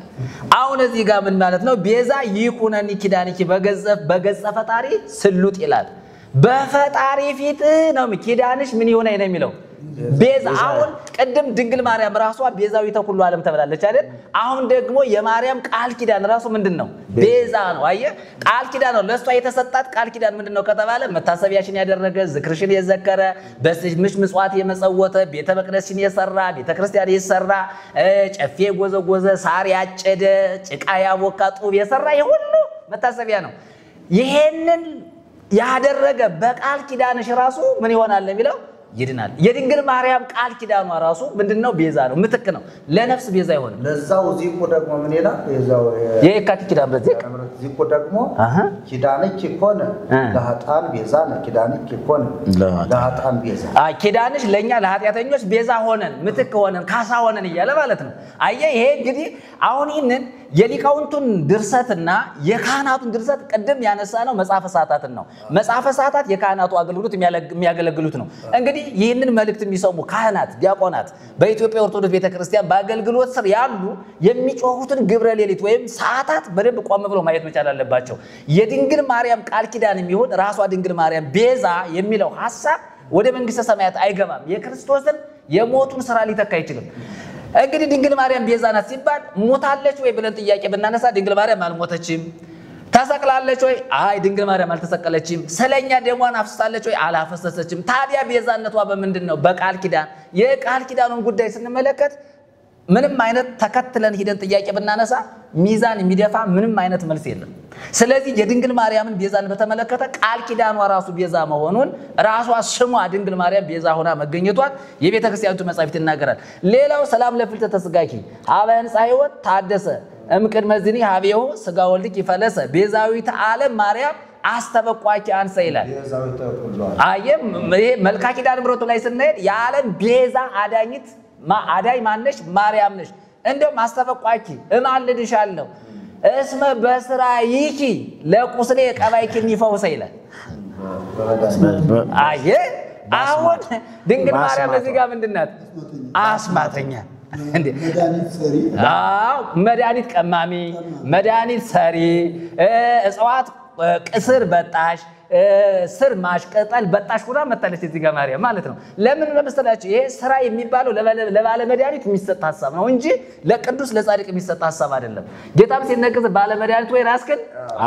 Speaker 2: አሁን እዚህ ጋር ምን ማለት ነው? ቤዛ ይኩነን ይኪዳንኪ በገጸ ፈጣሪ ስሉጥ ይላል። በፈጣሪ ፊት ነው ኪዳንሽ ምን ይሆነ ነው የሚለው ቤዛ። አሁን ቀደም ድንግል ማርያም ራሷ ቤዛዊተ ኩሉ ዓለም ተብላለች አይደል? አሁን ደግሞ የማርያም ቃል ኪዳን ራሱ ምንድነው? ቤዛ ነው። አየ ቃል ኪዳን ነው። ለሷ የተሰጣት ቃል ኪዳን ምንድነው ከተባለ መታሰቢያሽን ያደረገ ዝክርሽን የዘከረ በስምሽ ምጽዋት የመጸወተ ቤተ መቅደስሽን የሰራ ቤተ ክርስቲያን የሰራ ጨፌ ጎዘጎዘ ሳር ያጨደ ጭቃ ያቦካ ጡብ የሰራ ይሁሉ መታሰቢያ ነው። ይሄንን ያደረገ በቃል ኪዳንሽ ራሱ ምን ይሆናል የሚለው ይድናል። የድንግል ማርያም ቃል ኪዳኗ ራሱ ምንድነው? ቤዛ ነው፣ ምትክ ነው። ለነፍስ ቤዛ ይሆን። ለዛው ዚቁ ደግሞ ምን ይላል? ቤዛው የካቲት ኪዳን በዚህ ዚቁ ደግሞ ኪዳንኪ ኮነ ለኃጥአን ቤዛ ነው። ኪዳንኪ ኮነ ለኃጥአን ቤዛ ኪዳንሽ ለኛ ለኃጢአተኞች ቤዛ ሆነን ምትክ ሆነን ካሳ ሆነን እያለ ማለት ነው። አየ ይሄ እንግዲህ አሁን ይሄንን የሊቃውንቱን ድርሰትና የካህናቱን ድርሰት ቀደም ያነሳ ነው መጽሐፈ ሰዓታትን ነው። መጽሐፈ ሰዓታት የካህናቱ አገልግሎት የሚያገለግሉት ነው። እንግዲህ ይህንን መልእክት የሚሰሙ ካህናት፣ ዲያቆናት በኢትዮጵያ ኦርቶዶክስ ቤተክርስቲያን በአገልግሎት ስር ያሉ የሚጮሁትን ግብረ ሌሊት ወይም ሰዓታት በደንብ ቆም ብለው ማየት መቻል አለባቸው። የድንግል ማርያም ቃል ኪዳን የሚሆን ራሷ ድንግል ማርያም ቤዛ የሚለው ሐሳብ ወደ መንግስተ ሰማያት አይገባም። የክርስቶስን የሞቱን ስራ ሊተካ አይችልም። እንግዲህ ድንግል ማርያም ቤዛ ናት ሲባል ሞታለች ወይ ብለን ጥያቄ ብናነሳ ድንግል ማርያም አልሞተችም። ተሰቅላለች ወይ? አይ ድንግል ማርያም አልተሰቀለችም። ስለኛ ደሟን አፍስሳለች ወይ? አላፈሰሰችም። ታዲያ ቤዛነቷ በምንድነው? በቃል ኪዳን። የቃል ኪዳኑን ጉዳይ ስንመለከት ምንም አይነት ተከትለን ሂደን ጥያቄ ብናነሳ ሚዛን የሚደፋ ምንም አይነት መልስ የለም። ስለዚህ የድንግል ማርያምን ቤዛን በተመለከተ ቃል ኪዳኗ ራሱ ቤዛ መሆኑን ራሷ ስሟ ድንግል ማርያም ቤዛ ሆና መገኘቷን የቤተ ክርስቲያኒቱ መጻሕፍት ይናገራል። ሌላው ሰላም ለፍልጠተ ሥጋኪ ሀበ ሕንጻ ሕይወት ታደሰ እምቅድመ ዝኒ ሀቤሁ ሥጋ ወልድኪ ፈለሰ ቤዛዊተ ዓለም ማርያም አስተበቋቂ አንሰ ይላል። አየም ይሄ መልካ ኪዳነ ምሕረቱ ላይ ስንሄድ የዓለም ቤዛ አዳኝት አዳኝ ማነሽ? ማርያም ነሽ። እንደውም አስተበቋቂ እማልድሻለሁ እስመ በስራይኪ ለቁስሌ ቀባይኪኒ ፈውሰ ይላል። አየ አሁን ድንግል ማርያም እዚህ ጋር ምንድናት? አስማተኛ እንዴ! መድኃኒት ቀማሚ፣ መድኃኒት ሰሪ፣ እጽዋት ቅስር በጣሽ ስር ማሽቀጠል በጣሽ ሁላ መጣለች እዚህ ጋር ማርያም ማለት ነው። ለምን ለምሳሌላችሁ ይሄ ስራ የሚባለው ለባለ መድኃኒት የሚሰጥ ሐሳብ ነው እንጂ ለቅዱስ ለጻድቅ የሚሰጥ ሐሳብ አይደለም። ጌታም ሲነገር ባለ መድኃኒት ወይ ራስክን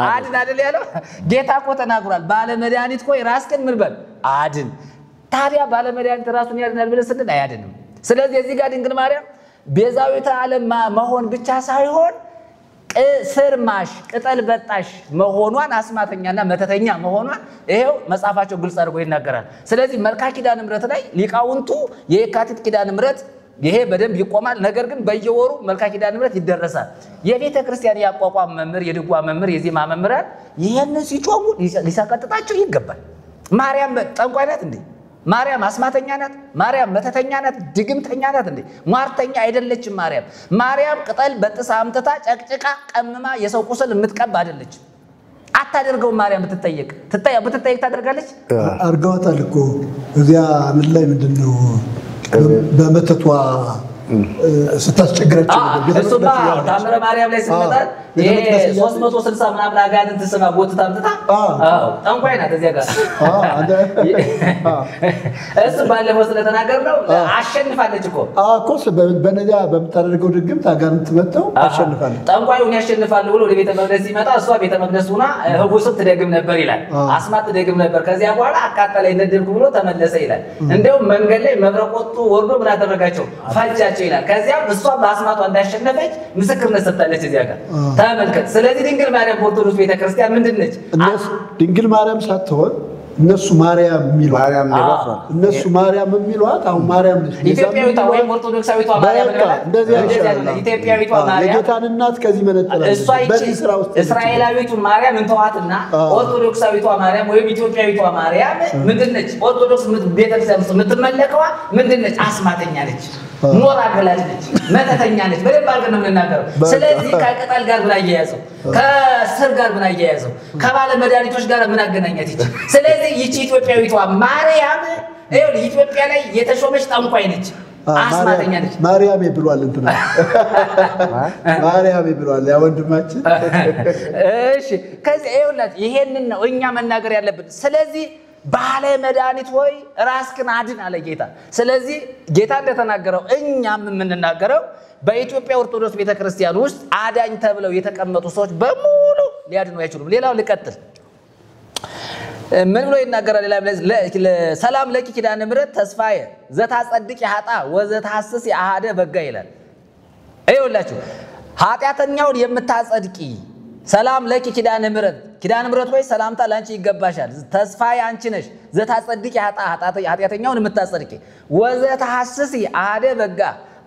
Speaker 2: አድን አይደል ያለው? ጌታ እኮ ተናግሯል። ባለ መድኃኒት ወይ ራስክን ምን በል አድን። ታዲያ ባለ መድኃኒት ራሱን ያድናል ብለን ስንል አያድንም። ስለዚህ እዚህ ጋር ድንግል ማርያም ቤዛዊተ ዓለም መሆን ብቻ ሳይሆን ስር ማሽ ቅጠል በጣሽ መሆኗን አስማተኛና መተተኛ መሆኗን ይሄው መጽሐፋቸው ግልጽ አድርጎ ይናገራል። ስለዚህ መልካ ኪዳነ ምሕረት ላይ ሊቃውንቱ የካቲት ኪዳነ ምሕረት ይሄ በደንብ ይቆማል። ነገር ግን በየወሩ መልካ ኪዳነ ምሕረት ይደረሳል። የቤተ ክርስቲያን ያቋቋም መምህር፣ የድጓ መምህር፣ የዜማ መምህራን ይሄን ሲጮሙ ሊሰቀጥጣቸው ይገባል። ማርያም ጠንቋይ ናት እንዴ? ማርያም አስማተኛ ናት? ማርያም መተተኛ ናት? ድግምተኛ ናት እንዴ? ሟርተኛ አይደለችም ማርያም። ማርያም ቅጠል በጥሳ አምጥታ ጨቅጭቃ ቀምማ የሰው ቁስል የምትቀባ አይደለችም። አታደርገውም። ማርያም ብትጠየቅ ታደርጋለች?
Speaker 3: አርጋዋታል እኮ እዚያ ምን ላይ ምንድነው በመተቷ ስታስቸግራቸው
Speaker 2: እሱማ ታምረ ማርያም ላይ ስንመጣ ይሄ 360 ምናምን አጋንንት ስማ ጎትታ አምጥታ ጠንቋይ ናት እዚያ ጋር እሱ ባለፈው ስለተናገርነው አሸንፋለች እኮ
Speaker 3: በነዚያ በምታደርገው ድግምት አጋንንት መጥተው አሸንፋለች።
Speaker 2: ጠንቋዩን ያሸንፋል ብሎ ወደ ቤተ መቅደስ ሲመጣ እሷ ቤተ መቅደስ ሆና ህቡስት ትደግም ነበር ይላል። አስማት ትደግም ነበር። ከዚያ በኋላ አቃጠለኝ ነደድኩ ብሎ ተመለሰ ይላል። እንደውም መንገድ ላይ መብረቅ ወጥቶ ወርዶ ምን አደረጋቸው? ፈጃቸው ይላል። ከዚያም እሷ በአስማቷ እንዳሸነፈች ምስክርነት ሰጥታለች እዚያ ጋር ተመልከት። ስለዚህ ድንግል ማርያም ኦርቶዶክስ ቤተክርስቲያን ምንድነች?
Speaker 3: ድንግል ማርያም ሳትሆን እነሱ ማርያም የሚሏት እነሱ ማርያም የሚሏት አሁን ማርያም ነች።
Speaker 2: ኢትዮጵያዊቷ ወይም ኦርቶዶክሳዊቷ ማርያም ነው።
Speaker 3: እንደዚህ
Speaker 2: ኢትዮጵያዊቷ ማርያም
Speaker 3: የጌታን እናት ከዚህ መነጠላለች።
Speaker 2: እሷ እስራኤላዊቱ ማርያም እንተዋትና ኦርቶዶክሳዊቷ ማርያም ወይም ኢትዮጵያዊቷ ማርያም ምንድነች? ኦርቶዶክስ ቤተክርስቲያን ውስጥ የምትመለከዋ ምንድነች? አስማተኛ ነች፣ ሞራ ገላጭ ነች፣ መተተኛ ነች። በደንብ አድርገን ነው የምንናገረው። ስለዚህ ከቅጠል ጋር ምን አያያዘው? ከስር ጋር ምን አያያዘው? ከባለ መድኃኒቶች ጋር ምን አገናኘት ይች? ስለዚህ ይቺ ኢትዮጵያዊቷ ማርያም ይኸውልህ ኢትዮጵያ ላይ የተሾመች ጠንቋይ ነች፣ አስማተኛ ነች።
Speaker 3: ማርያም ብሏል እንትና ማርያም ብሏል ያ ወንድማችን።
Speaker 2: እሺ ከዚህ ይኸውልህ ይሄንን ነው እኛ መናገር ያለብን። ስለዚህ ባለ መድኃኒት ሆይ ራስህን አድን አለ ጌታ። ስለዚህ ጌታ እንደተናገረው እኛም የምንናገረው በኢትዮጵያ ኦርቶዶክስ ቤተክርስቲያን ውስጥ አዳኝ ተብለው የተቀመጡ ሰዎች በሙሉ ሊያድኑ አይችሉም። ሌላው ልቀጥል። ምን ብሎ ይናገራል? ሰላም ለኪ ኪዳነ ምሕረት ተስፋዬ ዘታጸድቂ ኃጣ ወዘታሐስስ የአሃደ በጋ ይላል። ይኸውላችሁ ኃጢአተኛውን የምታጸድቂ ሰላም ለኪ ኪዳነ ምሕረት ሆይ ሰላምታ ላንቺ ይገባሻል። ተስፋዬ አንቺ ነሽ። ዘታጸድቂ ኃጢአተኛውን የምታጸድቂ ወዘታሐስስ የአሃደ በጋ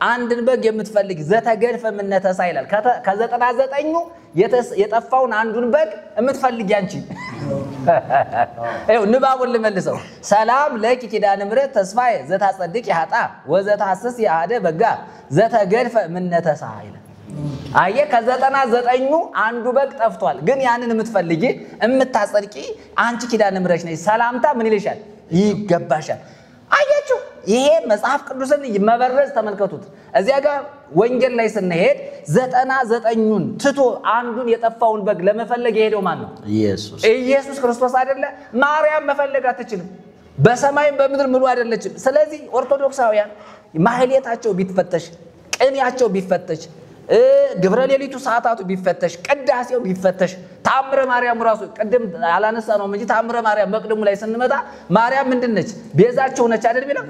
Speaker 2: አንድን በግ የምትፈልግ ዘተገድፈ ምነተሳ ይላል። ከ99ኙ የጠፋውን አንዱን በግ የምትፈልጊ አንቺ። ይኸው ንባቡን ልመልሰው። ሰላም ለኪ ኪዳነ ምሕረት ተስፋዬ ዘታጸድቂ ኃጣ ወዘታሐስስ የአሃደ በጋ ዘተገድፈ ምነተሳ ይላል። አየ ከ99ኙ አንዱ በግ ጠፍቷል። ግን ያንን የምትፈልጊ የምታጸድቂ አንቺ ኪዳነ ምሕረት ነሽ። ሰላምታ ምን ይልሻል? ይገባሻል። አያችሁ ይሄ መጽሐፍ ቅዱስን መበረዝ ተመልከቱት። እዚያ ጋር ወንጌል ላይ ስንሄድ 99ኙን ትቶ አንዱን የጠፋውን በግ ለመፈለግ የሄደው ማን ነው? ኢየሱስ ክርስቶስ አይደለ? ማርያም መፈለግ አትችልም። በሰማይም በምድር ምሉ አይደለችም። ስለዚህ ኦርቶዶክሳውያን ማህሌታቸው ቢፈተሽ፣ ቅኔያቸው ቢፈተሽ፣ ግብረ ሌሊቱ ሰዓታቱ ቢፈተሽ፣ ቅዳሴው ቢፈተሽ፣ ታምረ ማርያም ራሱ ቅድም አላነሳ ነው እንጂ ታምረ ማርያም መቅደሙ ላይ ስንመጣ ማርያም ምንድነች? ቤዛቸው ነች አይደል የሚለው?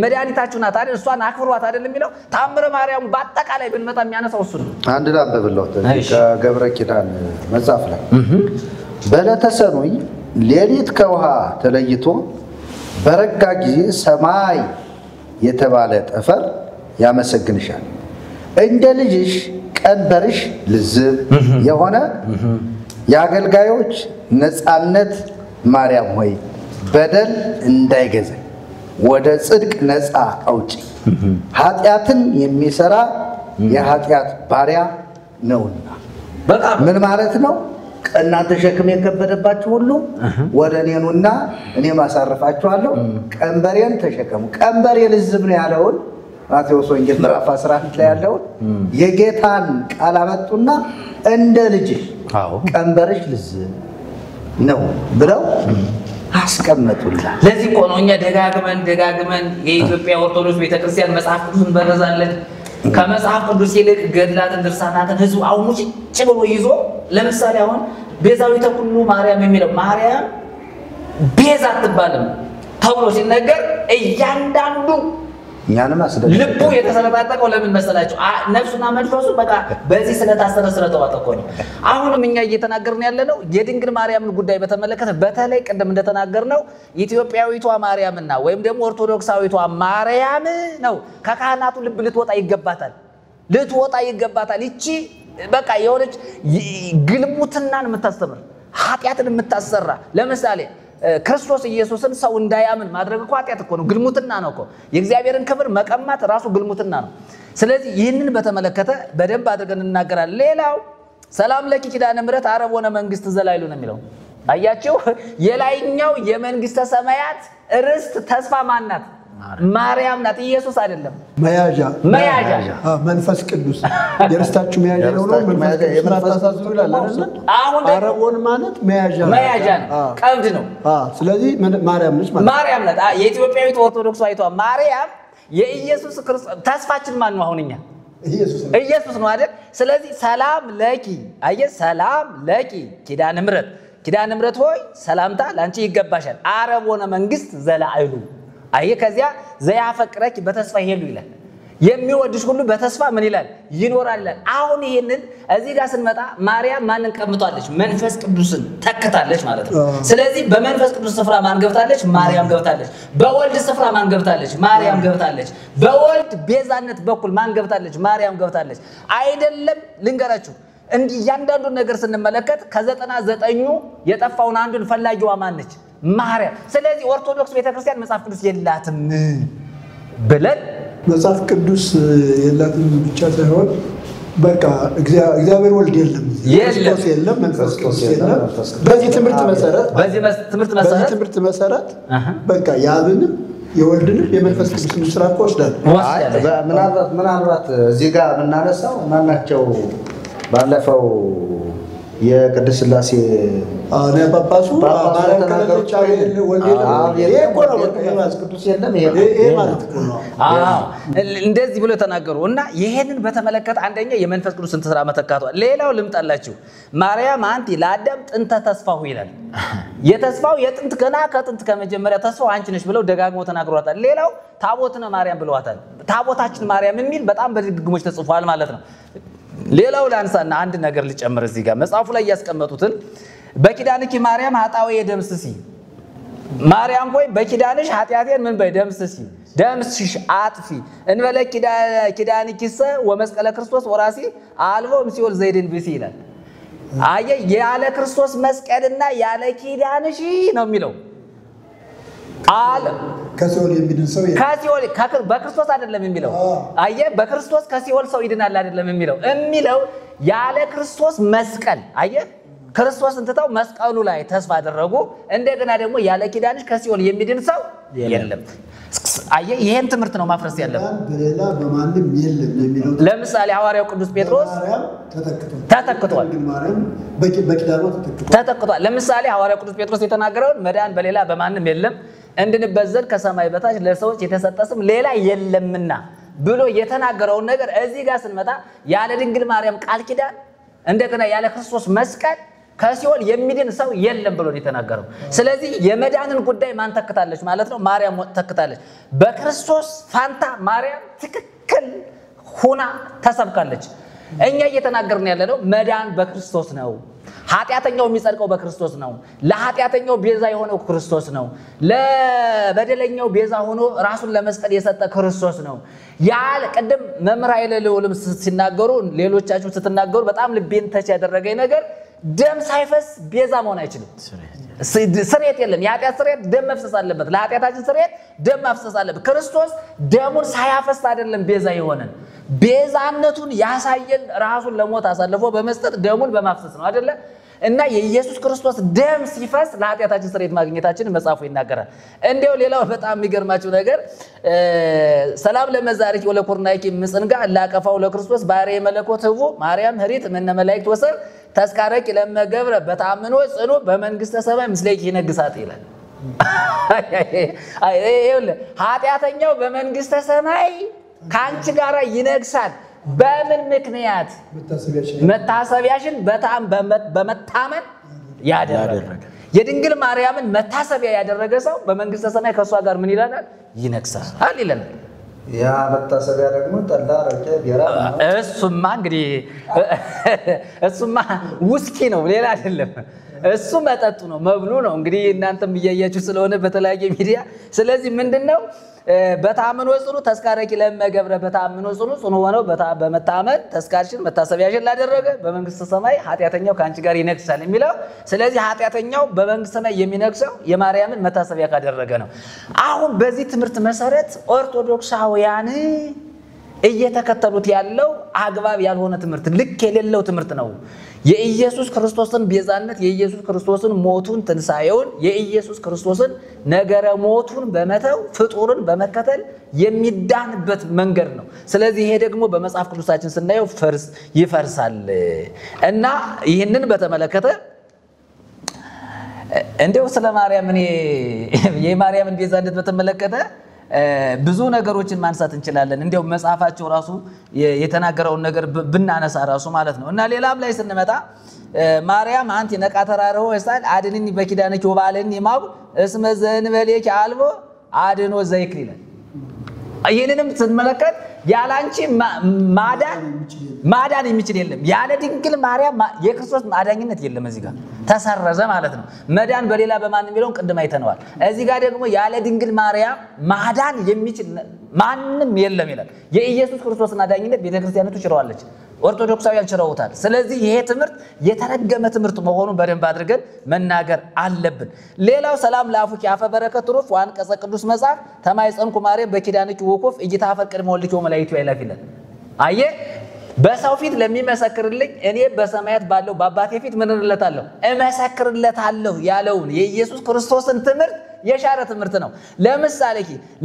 Speaker 2: መድኃኒታችሁ ናት አይደል? እሷን አክብሯት አይደል የሚለው? ታምረ ማርያም በአጠቃላይ ብንመጣ የሚያነሳው እሱ ነው።
Speaker 1: አንድ ላንብብልዎት ከገብረ ኪዳን መጽሐፍ ላይ በዕለተ ሰኑይ ሌሊት ከውሃ ተለይቶ በረጋ ጊዜ ሰማይ የተባለ ጠፈር ያመሰግንሻል። እንደ ልጅሽ ቀንበርሽ ልዝብ የሆነ የአገልጋዮች ነፃነት ማርያም ሆይ በደል እንዳይገዛኝ ወደ ጽድቅ ነፃ አውጪ። ኃጢአትን የሚሰራ የኃጢአት ባሪያ ነውና። ምን ማለት ነው? እናንተ ሸክም የከበደባችሁ ሁሉ ወደ እኔ ኑና እኔ ማሳረፋችኋለሁ። ቀንበሬን ተሸከሙ። ቀንበሬ ልዝብ ነው ያለውን ማቴዎስ ወንጌል ምዕራፍ 11 ላይ ያለውን የጌታን ቃል አመጡና እንደ ልጅሽ ቀንበርሽ ልዝብ ነው ብለው አስቀመጡላት።
Speaker 2: ለዚህ እኮ ነው እኛ ደጋግመን የኢትዮጵያ ኦርቶዶክስ ቤተክርስቲያን መጽሐፍ ቅዱስን እንበረዛለን። ከመጽሐፍ ቅዱስ ይልቅ ገድላትን ድርሳናትን ህዝቡ አሁን ሙጭጭ ብሎ ይዞ ለምሳሌ አሁን ቤዛዊተ ኩሉ ማርያም የሚለው ማርያም ቤዛ አትባልም ተብሎ ሲነገር እያንዳንዱ
Speaker 1: እኛንም አስደግ
Speaker 2: ልቡ የተሰነጣጠቀው ለምን መሰላችሁ? ነፍሱና መንፈሱ በቃ በዚህ ስለታሰረ ስለተዋጠቆ ነው። አሁንም እኛ እየተናገርን ያለነው የድንግል ማርያምን ጉዳይ በተመለከተ በተለይ ቀደም እንደተናገርነው ኢትዮጵያዊቷ ማርያምና ወይም ደግሞ ኦርቶዶክሳዊቷ ማርያም ነው ከካህናቱ ልብ ልትወጣ ይገባታል። ይቺ በቃ የሆነች ግልሙትናን የምታስተምር ኃጢአትን የምታሰራ ለምሳሌ ክርስቶስ ኢየሱስን ሰው እንዳያምን ማድረግ እኮ ኃጢአት እኮ ነው፣ ግልሙትና ነው እኮ። የእግዚአብሔርን ክብር መቀማት ራሱ ግልሙትና ነው። ስለዚህ ይህንን በተመለከተ በደንብ አድርገን እናገራለን። ሌላው ሰላም ለኪ ኪዳነ ምሕረት አረብ ሆነ መንግስት ዘላይሉ ነው የሚለው። አያችሁ የላይኛው የመንግስተ ሰማያት ርስት ተስፋ ማናት? ማርያም ናት፣ ኢየሱስ አይደለም።
Speaker 3: መያዣ መንፈስ ቅዱስ የርስታችሁ መያዣ ነው ነው መንፈስ ቅዱስ ይላል አይደል?
Speaker 2: አሁን
Speaker 3: አረቦን ማለት መያዣ
Speaker 2: ነው፣ ቀብድ ነው።
Speaker 3: ስለዚህ ማርያም ነች ማለት
Speaker 2: ማርያም ናት። የኢትዮጵያዊት ኦርቶዶክሳዊቷ ማርያም የኢየሱስ ክርስቶስ ተስፋችን ማን ነው? አሁንኛ ኢየሱስ ነው አይደል? ስለዚህ ሰላም ለኪ ሰላም ለኪ ኪዳነ ምሕረት ሆይ ሰላምታ ላንቺ ይገባሻል። አረብ ሆነ መንግስት ዘላይሉ ከዚያ ዘያፈቅረኪ በተስፋ ይሄዱ ይላል። የሚወድሽ ሁሉ በተስፋ ምን ይላል? ይኖራል። አሁን ይሄንን እዚህ ጋር ስንመጣ ማርያም ማንን ቀምጧለች? መንፈስ ቅዱስን ተክታለች ማለት ነው። ስለዚህ በመንፈስ ቅዱስ ስፍራ ማን ገብታለች? ማርያም ገብታለች። በወልድ ስፍራ ማን ገብታለች? ማርያም ገብታለች። በወልድ ቤዛነት በኩል ማን ገብታለች? ማርያም ገብታለች። አይደለም ልንገራችሁ፣ እንዲህ እያንዳንዱን ነገር ስንመለከት ከ99ኙ የጠፋውን አንዱን ፈላጊዋ ማን ነች? ማርያም። ስለዚህ ኦርቶዶክስ ቤተክርስቲያን መጽሐፍ ቅዱስ የላትም ብለን
Speaker 3: መጽሐፍ ቅዱስ የላትም ብቻ ሳይሆን በቃ እግዚአብሔር ወልድ የለም፣ ክርስቶስ የለም፣ መንፈስ ቅዱስ የለም። በዚህ ትምህርት መሰረት በቃ ያብንም የወልድንም የመንፈስ ቅዱስን ስራ ወስዳል።
Speaker 1: ምናልባት እዚህ ጋር የምናነሳው ማናቸው ባለፈው የቅድስት ሥላሴ
Speaker 3: ጳጳሱ ማርያም ከለለች አይደል?
Speaker 2: እንደዚህ ብሎ ተናገሩ እና ይሄንን በተመለከተ አንደኛ የመንፈስ ቅዱስን ስራ መተካቷል። ሌላው ልምጣላችሁ ማርያም አንቲ ለአዳም ጥንተ ተስፋው ይላል። የተስፋው የጥንት ገና ከጥንት ከመጀመሪያ ተስፋው አንቺ ነሽ ብለው ደጋግሞ ተናግሯታል። ሌላው ታቦትነ ማርያም ብለዋታል። ታቦታችን ማርያም የሚል በጣም በድግግሞች ተጽፏል ማለት ነው። ሌላው ላንሳና አንድ ነገር ልጨምር እዚህ ጋር መጽሐፉ ላይ ያስቀመጡትን በኪዳንኪ ማርያም ኃጣዌ ደምስሲ ማርያም ሆይ በኪዳንሽ ኃጢአቴን ምን በይ ደምስሽ አጥፊ እንበለ ኪዳንኪሰ ወመስቀለ ክርስቶስ ወራሲ አልቦ ምሲኦል ዘይድን ብሲ ይላል። ያለ ክርስቶስ መስቀልና ያለ ኪዳንሽ ነው የሚለው አለ።
Speaker 3: ከሲኦል የሚድን ሰው
Speaker 2: በክርስቶስ አይደለም የሚለው። በክርስቶስ ከሲኦል ሰው ይድናል አይደለም የሚለው ያለ ክርስቶስ መስቀል ክርስቶስን ትተው መስቀሉ ላይ ተስፋ አደረጉ። እንደገና ደግሞ ያለ ኪዳንሽ ከሲኦል የሚድን ሰው የለም። ይሄን ትምህርት ነው ማፍረስ ያለበት።
Speaker 3: በሌላ በማንም የለም የሚለው
Speaker 2: ለምሳሌ ሐዋርያው ቅዱስ ጴጥሮስ ተተክቷል። ተተክቷል። ለምሳሌ ሐዋርያው ቅዱስ ጴጥሮስ የተናገረው መዳን በሌላ በማንም የለም እንድንበዘል ከሰማይ በታች ለሰዎች የተሰጠ ስም ሌላ የለምና ብሎ የተናገረውን ነገር እዚህ ጋር ስንመጣ ያለ ድንግል ማርያም ቃል ኪዳን እንደገና ያለ ክርስቶስ መስቀል ከሲኦል የሚድን ሰው የለም ብሎ የተናገረው። ስለዚህ የመዳንን ጉዳይ ማን ተክታለች ማለት ነው? ማርያም ተክታለች። በክርስቶስ ፋንታ ማርያም ትክክል ሆና ተሰብካለች። እኛ እየተናገርን ያለነው መዳን በክርስቶስ ነው። ኃጢአተኛው የሚጸድቀው በክርስቶስ ነው። ለኃጢአተኛው ቤዛ የሆነው ክርስቶስ ነው። ለበደለኛው ቤዛ ሆኖ ራሱን ለመስጠት የሰጠ ክርስቶስ ነው። ያለ ቀደም መምህር ኃይለ ልዑልም ሲናገሩ ሌሎቻችሁ ስትናገሩ በጣም ልቤን ተች ያደረገኝ ነገር ደም ሳይፈስ ቤዛ መሆን አይችልም። ስርየት የለም። የኃጢአት ስርየት ደም መፍሰስ አለበት። ለኃጢአታችን ስርየት ደም መፍሰስ አለበት። ክርስቶስ ደሙን ሳያፈስ አይደለም ቤዛ የሆነን። ቤዛነቱን ያሳየን ራሱን ለሞት አሳልፎ በመስጠት ደሙን በማፍሰስ ነው አይደለ? እና የኢየሱስ ክርስቶስ ደም ሲፈስ ለኃጢአታችን ስርየት ማግኘታችንን መጽሐፉ ይናገራል። እንዲያው ሌላው በጣም የሚገርማችሁ ነገር ሰላም ለመዛሪክ ወለኮርናይኪ ምጽንጋ ላቀፋው ለክርስቶስ ባሕርየ መለኮት ህቡ ማርያም ህሪት እምነ መላእክት ወሰብ ተስካረቂ ለመገብረ በታምኖ ጽኑ በመንግስተ ሰማይ ምስሌኪ ይነግሳት ይላል። ኃጢአተኛው በመንግስተ ሰማይ ካንቺ ጋር ይነግሳል። በምን ምክንያት? መታሰቢያሽን በመታመን ያደረገ የድንግል ማርያምን መታሰቢያ ያደረገ ሰው በመንግስተ ሰማይ ከሷ ጋር ምን ይላል? ይነግሳል ይላል።
Speaker 1: ያ መታሰቢያ ደግሞ ጠላ ረጨ ቢራ
Speaker 2: እሱማ እንግዲህ እሱማ ውስኪ ነው፣ ሌላ አይደለም። እሱ መጠጡ ነው፣ መብሉ ነው። እንግዲህ እናንተም እያያችሁ ስለሆነ በተለያየ ሚዲያ። ስለዚህ ምንድነው በታምኖ ጽኑ ተስካረኪ ለመገብረ በታምኖ ጽኑ ሆነው በመታመን ተስካርሽን መታሰቢያሽን ላደረገ በመንግስተ ሰማይ ኃጢአተኛው ካንቺ ጋር ይነግሳል የሚለው። ስለዚህ ኃጢአተኛው በመንግስተ ሰማይ የሚነግሰው የማርያምን መታሰቢያ ካደረገ ነው። አሁን በዚህ ትምህርት መሰረት ኦርቶዶክሳውያን እየተከተሉት ያለው አግባብ ያልሆነ ትምህርት ልክ የሌለው ትምህርት ነው። የኢየሱስ ክርስቶስን ቤዛነት የኢየሱስ ክርስቶስን ሞቱን ትንሳኤውን የኢየሱስ ክርስቶስን ነገረ ሞቱን በመተው ፍጡርን በመከተል የሚዳንበት መንገድ ነው። ስለዚህ ይሄ ደግሞ በመጽሐፍ ቅዱሳችን ስናየው ይፈርሳል እና ይህንን በተመለከተ እንደው ስለ ማርያም የማርያምን ቤዛነት በተመለከተ ብዙ ነገሮችን ማንሳት እንችላለን። እንደው መጽሐፋቸው ራሱ የተናገረውን ነገር ብናነሳ ራሱ ማለት ነው። እና ሌላም ላይ ስንመጣ ማርያም አንቲ ነቃ ተራረው ወሳል አድንኒ በኪዳነኪ ወባለኒ ማው እስመ ዘንበሌኪ አልቦ አድኖ ዘይክል ይላል። ይሄንንም ስንመለከት ያላንቺ ማዳን የሚችል የለም። ያለ ድንግል ማርያም የክርስቶስ ማዳኝነት የለም። እዚህ ጋር ተሰረዘ ማለት ነው። መዳን በሌላ በማን የሚለውን ቅድም አይተነዋል። እዚህ ጋር ደግሞ ያለ ድንግል ማርያም ማዳን የሚችል ማንም የለም ይላል። የኢየሱስ ክርስቶስን አዳኝነት ቤተክርስቲያኒቱ ችረዋለች፣ ኦርቶዶክሳውያን ችረውታል። ስለዚህ ይሄ ትምህርት የተረገመ ትምህርት መሆኑን በደንብ አድርገን መናገር አለብን። ሌላው ሰላም ለአፉኪ አፈ በረከት ትሩፍ ወአንቀጸ ቅዱስ መጽሐፍ ተማይጸንኩ ማርያም በኪዳንኪ ወቁፍ እይታፈር ቅድመ ወልድኪ ወመላእክቱ ያይላፍ ይላል። አየ በሰው ፊት ለሚመሰክርልኝ እኔ በሰማያት ባለው በአባቴ ፊት ምን እንለታለሁ እመሰክርለታለሁ ያለውን የኢየሱስ ክርስቶስን ትምህርት የሻረ ትምህርት ነው።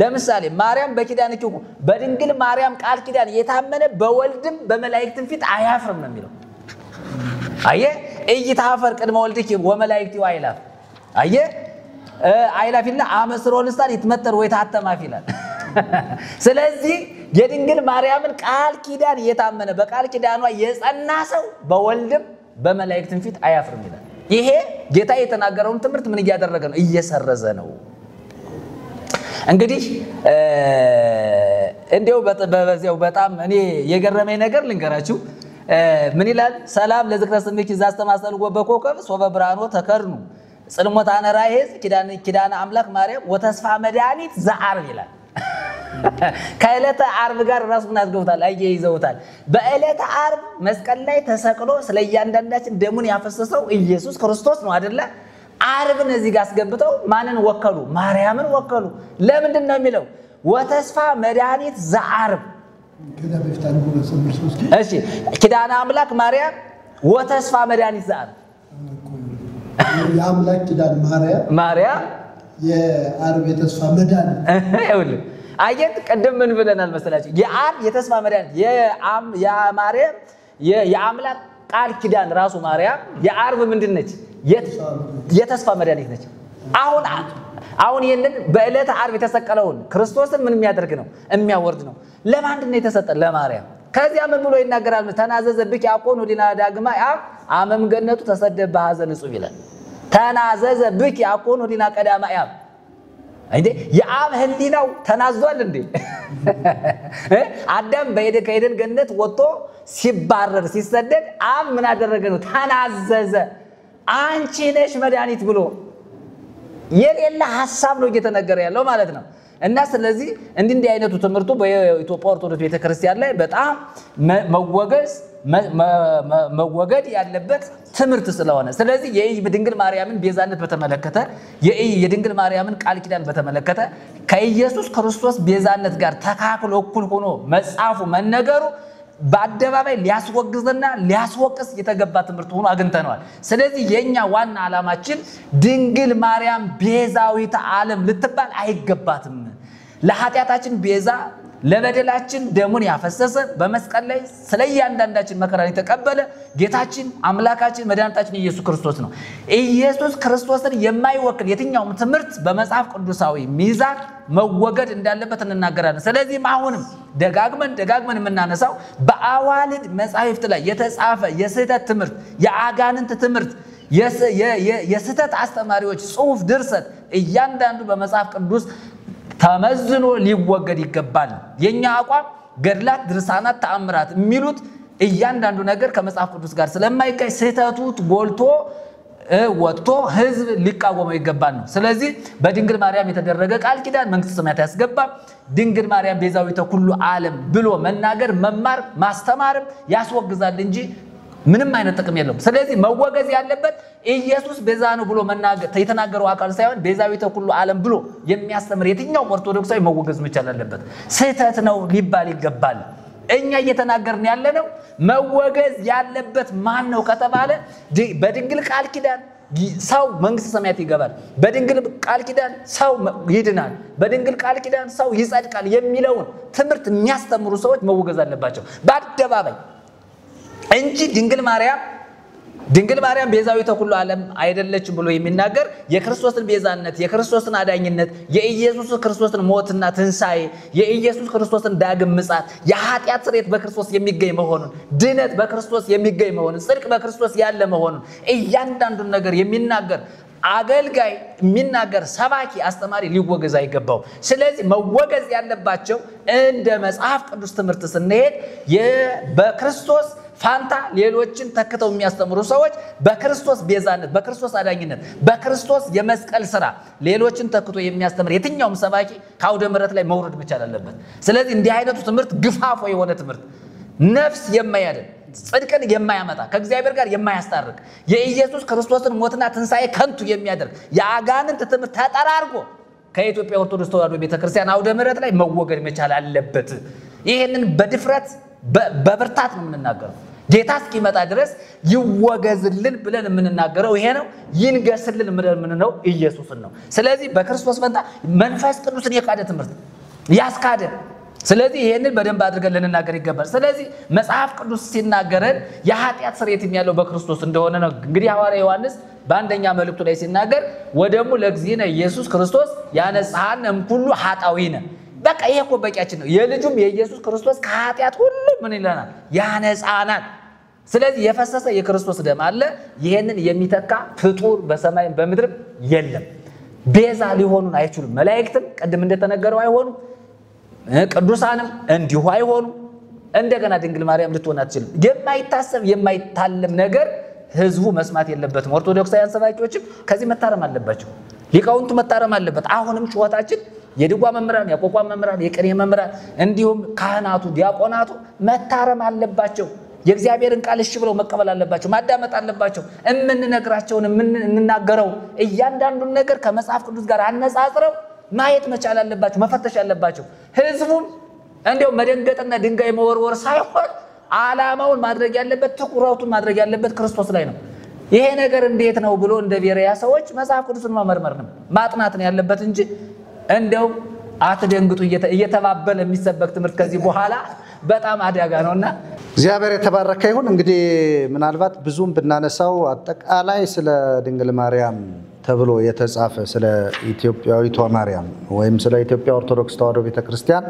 Speaker 2: ለምሳሌ ማርያም በኪዳንኪ በድንግል ማርያም ቃል ኪዳን የታመነ በወልድም በመላእክትም ፊት አያፍርም ነው የሚለው። አየ እይታፈር ቅድመ ወልድኪ ወመላእክቱ አይላፍ። አየ አይላፊና አመስሮ ልሳን ይትመተር ወይ ታተማፍ ይላል። ስለዚህ የድንግል ማርያምን ቃል ኪዳን የታመነ በቃል ኪዳኗ የጸና ሰው በወልድም በመላእክትም ፊት አያፍርም ይላል። ይሄ ጌታ የተናገረውን ትምህርት ምን እያደረገ ነው? እየሰረዘ ነው። እንግዲህ እንደው በዚያው በጣም እኔ የገረመኝ ነገር ልንገራችሁ። ምን ይላል? ሰላም ለዝክረ ስምኪ ዛስተማሰል ወበኮከብ ሶበ ብርሃኖ ተከርኑ ጽልሞታነ ራይዝ ኪዳነ አምላክ ማርያም ወተስፋ መድኃኒት ዘዓርብ ይላል። ከዕለተ ዓርብ ጋር ራሱን አስገውታል፣ አያይዘውታል። በዕለተ ዓርብ መስቀል ላይ ተሰቅሎ ስለ እያንዳንዳችን ደሙን ያፈሰሰው ኢየሱስ ክርስቶስ ነው አይደለ? ዓርብን እዚህ ጋር አስገብተው ማንን ወከሉ? ማርያምን ወከሉ። ለምንድን ነው የሚለው? ወተስፋ መድኃኒት ዘዓርብ። እሺ ኪዳነ አምላክ ማርያም ወተስፋ መድኃኒት ዘዓርብ
Speaker 3: የአምላክ ኪዳን ማርያም የዓርብ የተስፋ መድኃኒት
Speaker 2: ይኸውልህ አየት ቀደም ምን ብለናል መሰላችሁ? የዓርብ የተስፋ መድኃኒት የማርያም የአምላክ ቃል ኪዳን ራሱ ማርያም የዓርብ ምንድነች? የተስፋ መድኃኒት ነች። አሁን ይሄንን በዕለተ ዓርብ የተሰቀለውን ክርስቶስን ምን የሚያደርግ ነው? የሚያወርድ ነው። ለማን ነው የተሰጠ? ለማርያም። ከዚያ ምን ብሎ ይናገራል? ተናዘዘብኪ አቆኑ ዲና ዳግማ አመም ገነቱ ተሰደበ ሐዘን ጽብ ይላል። ተናዘዘብኪ አቆኑ ዲና ቀዳማ እንዴ የአብ ህሊናው ተናዟል እንዴ? አዳም ከኤደን ገነት ወጥቶ ሲባረር ሲሰደድ አብ ምን አደረገ ነው? ተናዘዘ። አንቺ ነሽ መድኃኒት ብሎ የሌላ ሐሳብ ነው እየተነገረ ያለው ማለት ነው። እና ስለዚህ እንዲህ አይነቱ ትምህርቱ በኢትዮጵያ ኦርቶዶክስ ቤተክርስቲያን ላይ በጣም መወገድ ያለበት ትምህርት ስለሆነ ስለዚህ የድንግል ማርያምን ቤዛነት በተመለከተ የድንግል ማርያምን ቃል ኪዳን በተመለከተ ከኢየሱስ ክርስቶስ ቤዛነት ጋር ተካክሎ እኩል ሆኖ መጻፉ መነገሩ በአደባባይ ሊያስወግዝና ሊያስወቅስ የተገባ ትምህርት ሆኖ አግኝተነዋል። ስለዚህ የኛ ዋና ዓላማችን ድንግል ማርያም ቤዛዊተ ዓለም ልትባል አይገባትም። ለኃጢአታችን ቤዛ ለበደላችን ደሙን ያፈሰሰ በመስቀል ላይ ስለያንዳንዳችን መከራን የተቀበለ ጌታችን አምላካችን መድኃኒታችን ኢየሱስ ክርስቶስ ነው። ኢየሱስ ክርስቶስን የማይወክል የትኛውም ትምህርት በመጽሐፍ ቅዱሳዊ ሚዛን መወገድ እንዳለበት እንናገራለን። ስለዚህ አሁንም ደጋግመን የምናነሳው በአዋልድ መጻሕፍት ላይ የተጻፈ የስህተት ትምህርት የአጋንንት ትምህርት የስህተት አስተማሪዎች ጽሑፍ ድርሰት እያንዳንዱ በመጽሐፍ ቅዱስ ተመዝኖ ሊወገድ ይገባል። የኛ አቋም ገድላት ድርሳናት ተአምራት የሚሉት እያንዳንዱ ነገር ከመጽሐፍ ቅዱስ ጋር ስለማይጋጭ ስህተቱ ጎልቶ ወጥቶ ህዝብ ሊቃወመው ይገባል ነው። ስለዚህ በድንግል ማርያም የተደረገ ቃል ኪዳን መንግስተ ሰማያት ያስገባል። ድንግል ማርያም ቤዛዊተ ኩሉ ዓለም ብሎ መናገር መማር ማስተማርም ያስወግዛል እንጂ ምንም አይነት ጥቅም የለውም። ስለዚህ መወገዝ ያለበት ኢየሱስ ቤዛ ነው ብሎ መናገር የተናገረው አካል ሳይሆን ቤዛዊተ ኩሉ ዓለም ብሎ የሚያስተምር የትኛው ኦርቶዶክሳዊ መወገዝ መቻል አለበት። ስህተት ነው ሊባል ይገባል። እኛ እየተናገርን ያለነው መወገዝ ያለበት ማን ነው ከተባለ በድንግል ቃል ኪዳን ሰው መንግስተ ሰማያት ይገባል፣ በድንግል ቃል ኪዳን ሰው ይድናል፣ በድንግል ቃል ኪዳን ሰው ይጸድቃል የሚለውን ትምህርት የሚያስተምሩ ሰዎች መወገዝ አለባቸው በአደባባይ እንጂ ድንግል ማርያም ቤዛዊተ ኩሉ ዓለም አይደለችም ብሎ የሚናገር የክርስቶስን ቤዛነት የክርስቶስን አዳኝነት የኢየሱስ ክርስቶስን ሞትና ትንሳኤ የኢየሱስ ክርስቶስን ዳግም ምጽአት የኃጢአት ስርየት በክርስቶስ የሚገኝ መሆኑን ድነት በክርስቶስ የሚገኝ መሆኑን ጽድቅ በክርስቶስ ያለ መሆኑን እያንዳንዱን ነገር የሚናገር አገልጋይ የሚናገር ሰባኪ አስተማሪ ሊወገዝ አይገባው። ስለዚህ መወገዝ ያለባቸው እንደ መጽሐፍ ቅዱስ ትምህርት ስንሄድ በክርስቶስ ፋንታ ሌሎችን ተክተው የሚያስተምሩ ሰዎች በክርስቶስ ቤዛነት በክርስቶስ አዳኝነት በክርስቶስ የመስቀል ሥራ ሌሎችን ተክቶ የሚያስተምር የትኛውም ሰባኪ ከአውደ ምሕረት ላይ መውረድ መቻል አለበት። ስለዚህ እንዲህ አይነቱ ትምህርት ግፋፎ የሆነ ትምህርት ነፍስ የማያድን ጽድቅን የማያመጣ ከእግዚአብሔር ጋር የማያስታርቅ የኢየሱስ ክርስቶስን ሞትና ትንሳኤ ከንቱ የሚያደርግ የአጋንንት ትምህርት ተጠራርጎ ከኢትዮጵያ ኦርቶዶክስ ተዋሕዶ ቤተክርስቲያን አውደ ምሕረት ላይ መወገድ መቻል አለበት። ይሄንን በድፍረት በብርታት ነው የምንናገረው። ጌታ እስኪመጣ ድረስ ይወገዝልን ብለን የምንናገረው ይሄ ነው። ይንገስልን ብለን የምንለው ኢየሱስን ነው። ስለዚህ በክርስቶስ ፈንታ መንፈስ ቅዱስን የካደ ትምህርት ያስካደ ስለዚህ ይሄንን በደንብ አድርገን ልንናገር ይገባል። ስለዚህ መጽሐፍ ቅዱስ ሲናገረን የኃጢአት ስርየት የሚያለው በክርስቶስ እንደሆነ ነው። እንግዲህ ሐዋርያ ዮሐንስ በአንደኛ መልእክቱ ላይ ሲናገር ወደሙ ለእግዚእነ ኢየሱስ ክርስቶስ ያነጻን እምኩሉ ኃጣውኢነ በቃ ይሄ እኮ በቂያችን ነው። የልጁም የኢየሱስ ክርስቶስ ከኃጢአት ሁሉ ምን ይለናል? ያነጻናል። ስለዚህ የፈሰሰ የክርስቶስ ደም አለ። ይሄንን የሚተካ ፍጡር በሰማይ በምድር የለም። ቤዛ ሊሆኑን አይችሉም። መላእክትም ቅድም እንደተነገረው አይሆኑም። ቅዱሳንም እንዲሁ አይሆኑም። እንደገና ድንግል ማርያም ልትሆን አትችልም። የማይታሰብ የማይታለም ነገር ህዝቡ መስማት የለበትም። ኦርቶዶክሳውያን ሰባኪዎችም ከዚህ መታረም አለባቸው። ሊቃውንቱ መታረም አለበት። አሁንም ጩኸታችን የድጓ መምህራን፣ የቋንቋ መምህራን፣ የቅኔ መምህራን እንዲሁም ካህናቱ፣ ዲያቆናቱ መታረም አለባቸው። የእግዚአብሔርን ቃል እሺ ብለው መቀበል አለባቸው። ማዳመጥ አለባቸው። የምንነግራቸውን የምንናገረው እያንዳንዱን ነገር ከመጽሐፍ ቅዱስ ጋር አነጻጽረው ማየት መቻል አለባቸው፣ መፈተሽ አለባቸው። ህዝቡም እንዲያው መደንገጥና ድንጋይ መወርወር ሳይሆን ዓላማውን ማድረግ ያለበት ትኩረቱን ማድረግ ያለበት ክርስቶስ ላይ ነው። ይሄ ነገር እንዴት ነው ብሎ እንደ ቤሪያ ሰዎች መጽሐፍ ቅዱስን መመርመር ነው ማጥናት ነው ያለበት እንጂ እንደው አትደንግጡ እየተባበለ የሚሰበክ ትምህርት ከዚህ በኋላ በጣም አደጋ ነውና
Speaker 1: እግዚአብሔር የተባረከ ይሁን። እንግዲህ ምናልባት ብዙም ብናነሳው አጠቃላይ ስለ ድንግል ማርያም ተብሎ የተጻፈ ስለ ኢትዮጵያዊቷ ማርያም ወይም ስለ ኢትዮጵያ ኦርቶዶክስ ተዋሕዶ ቤተክርስቲያን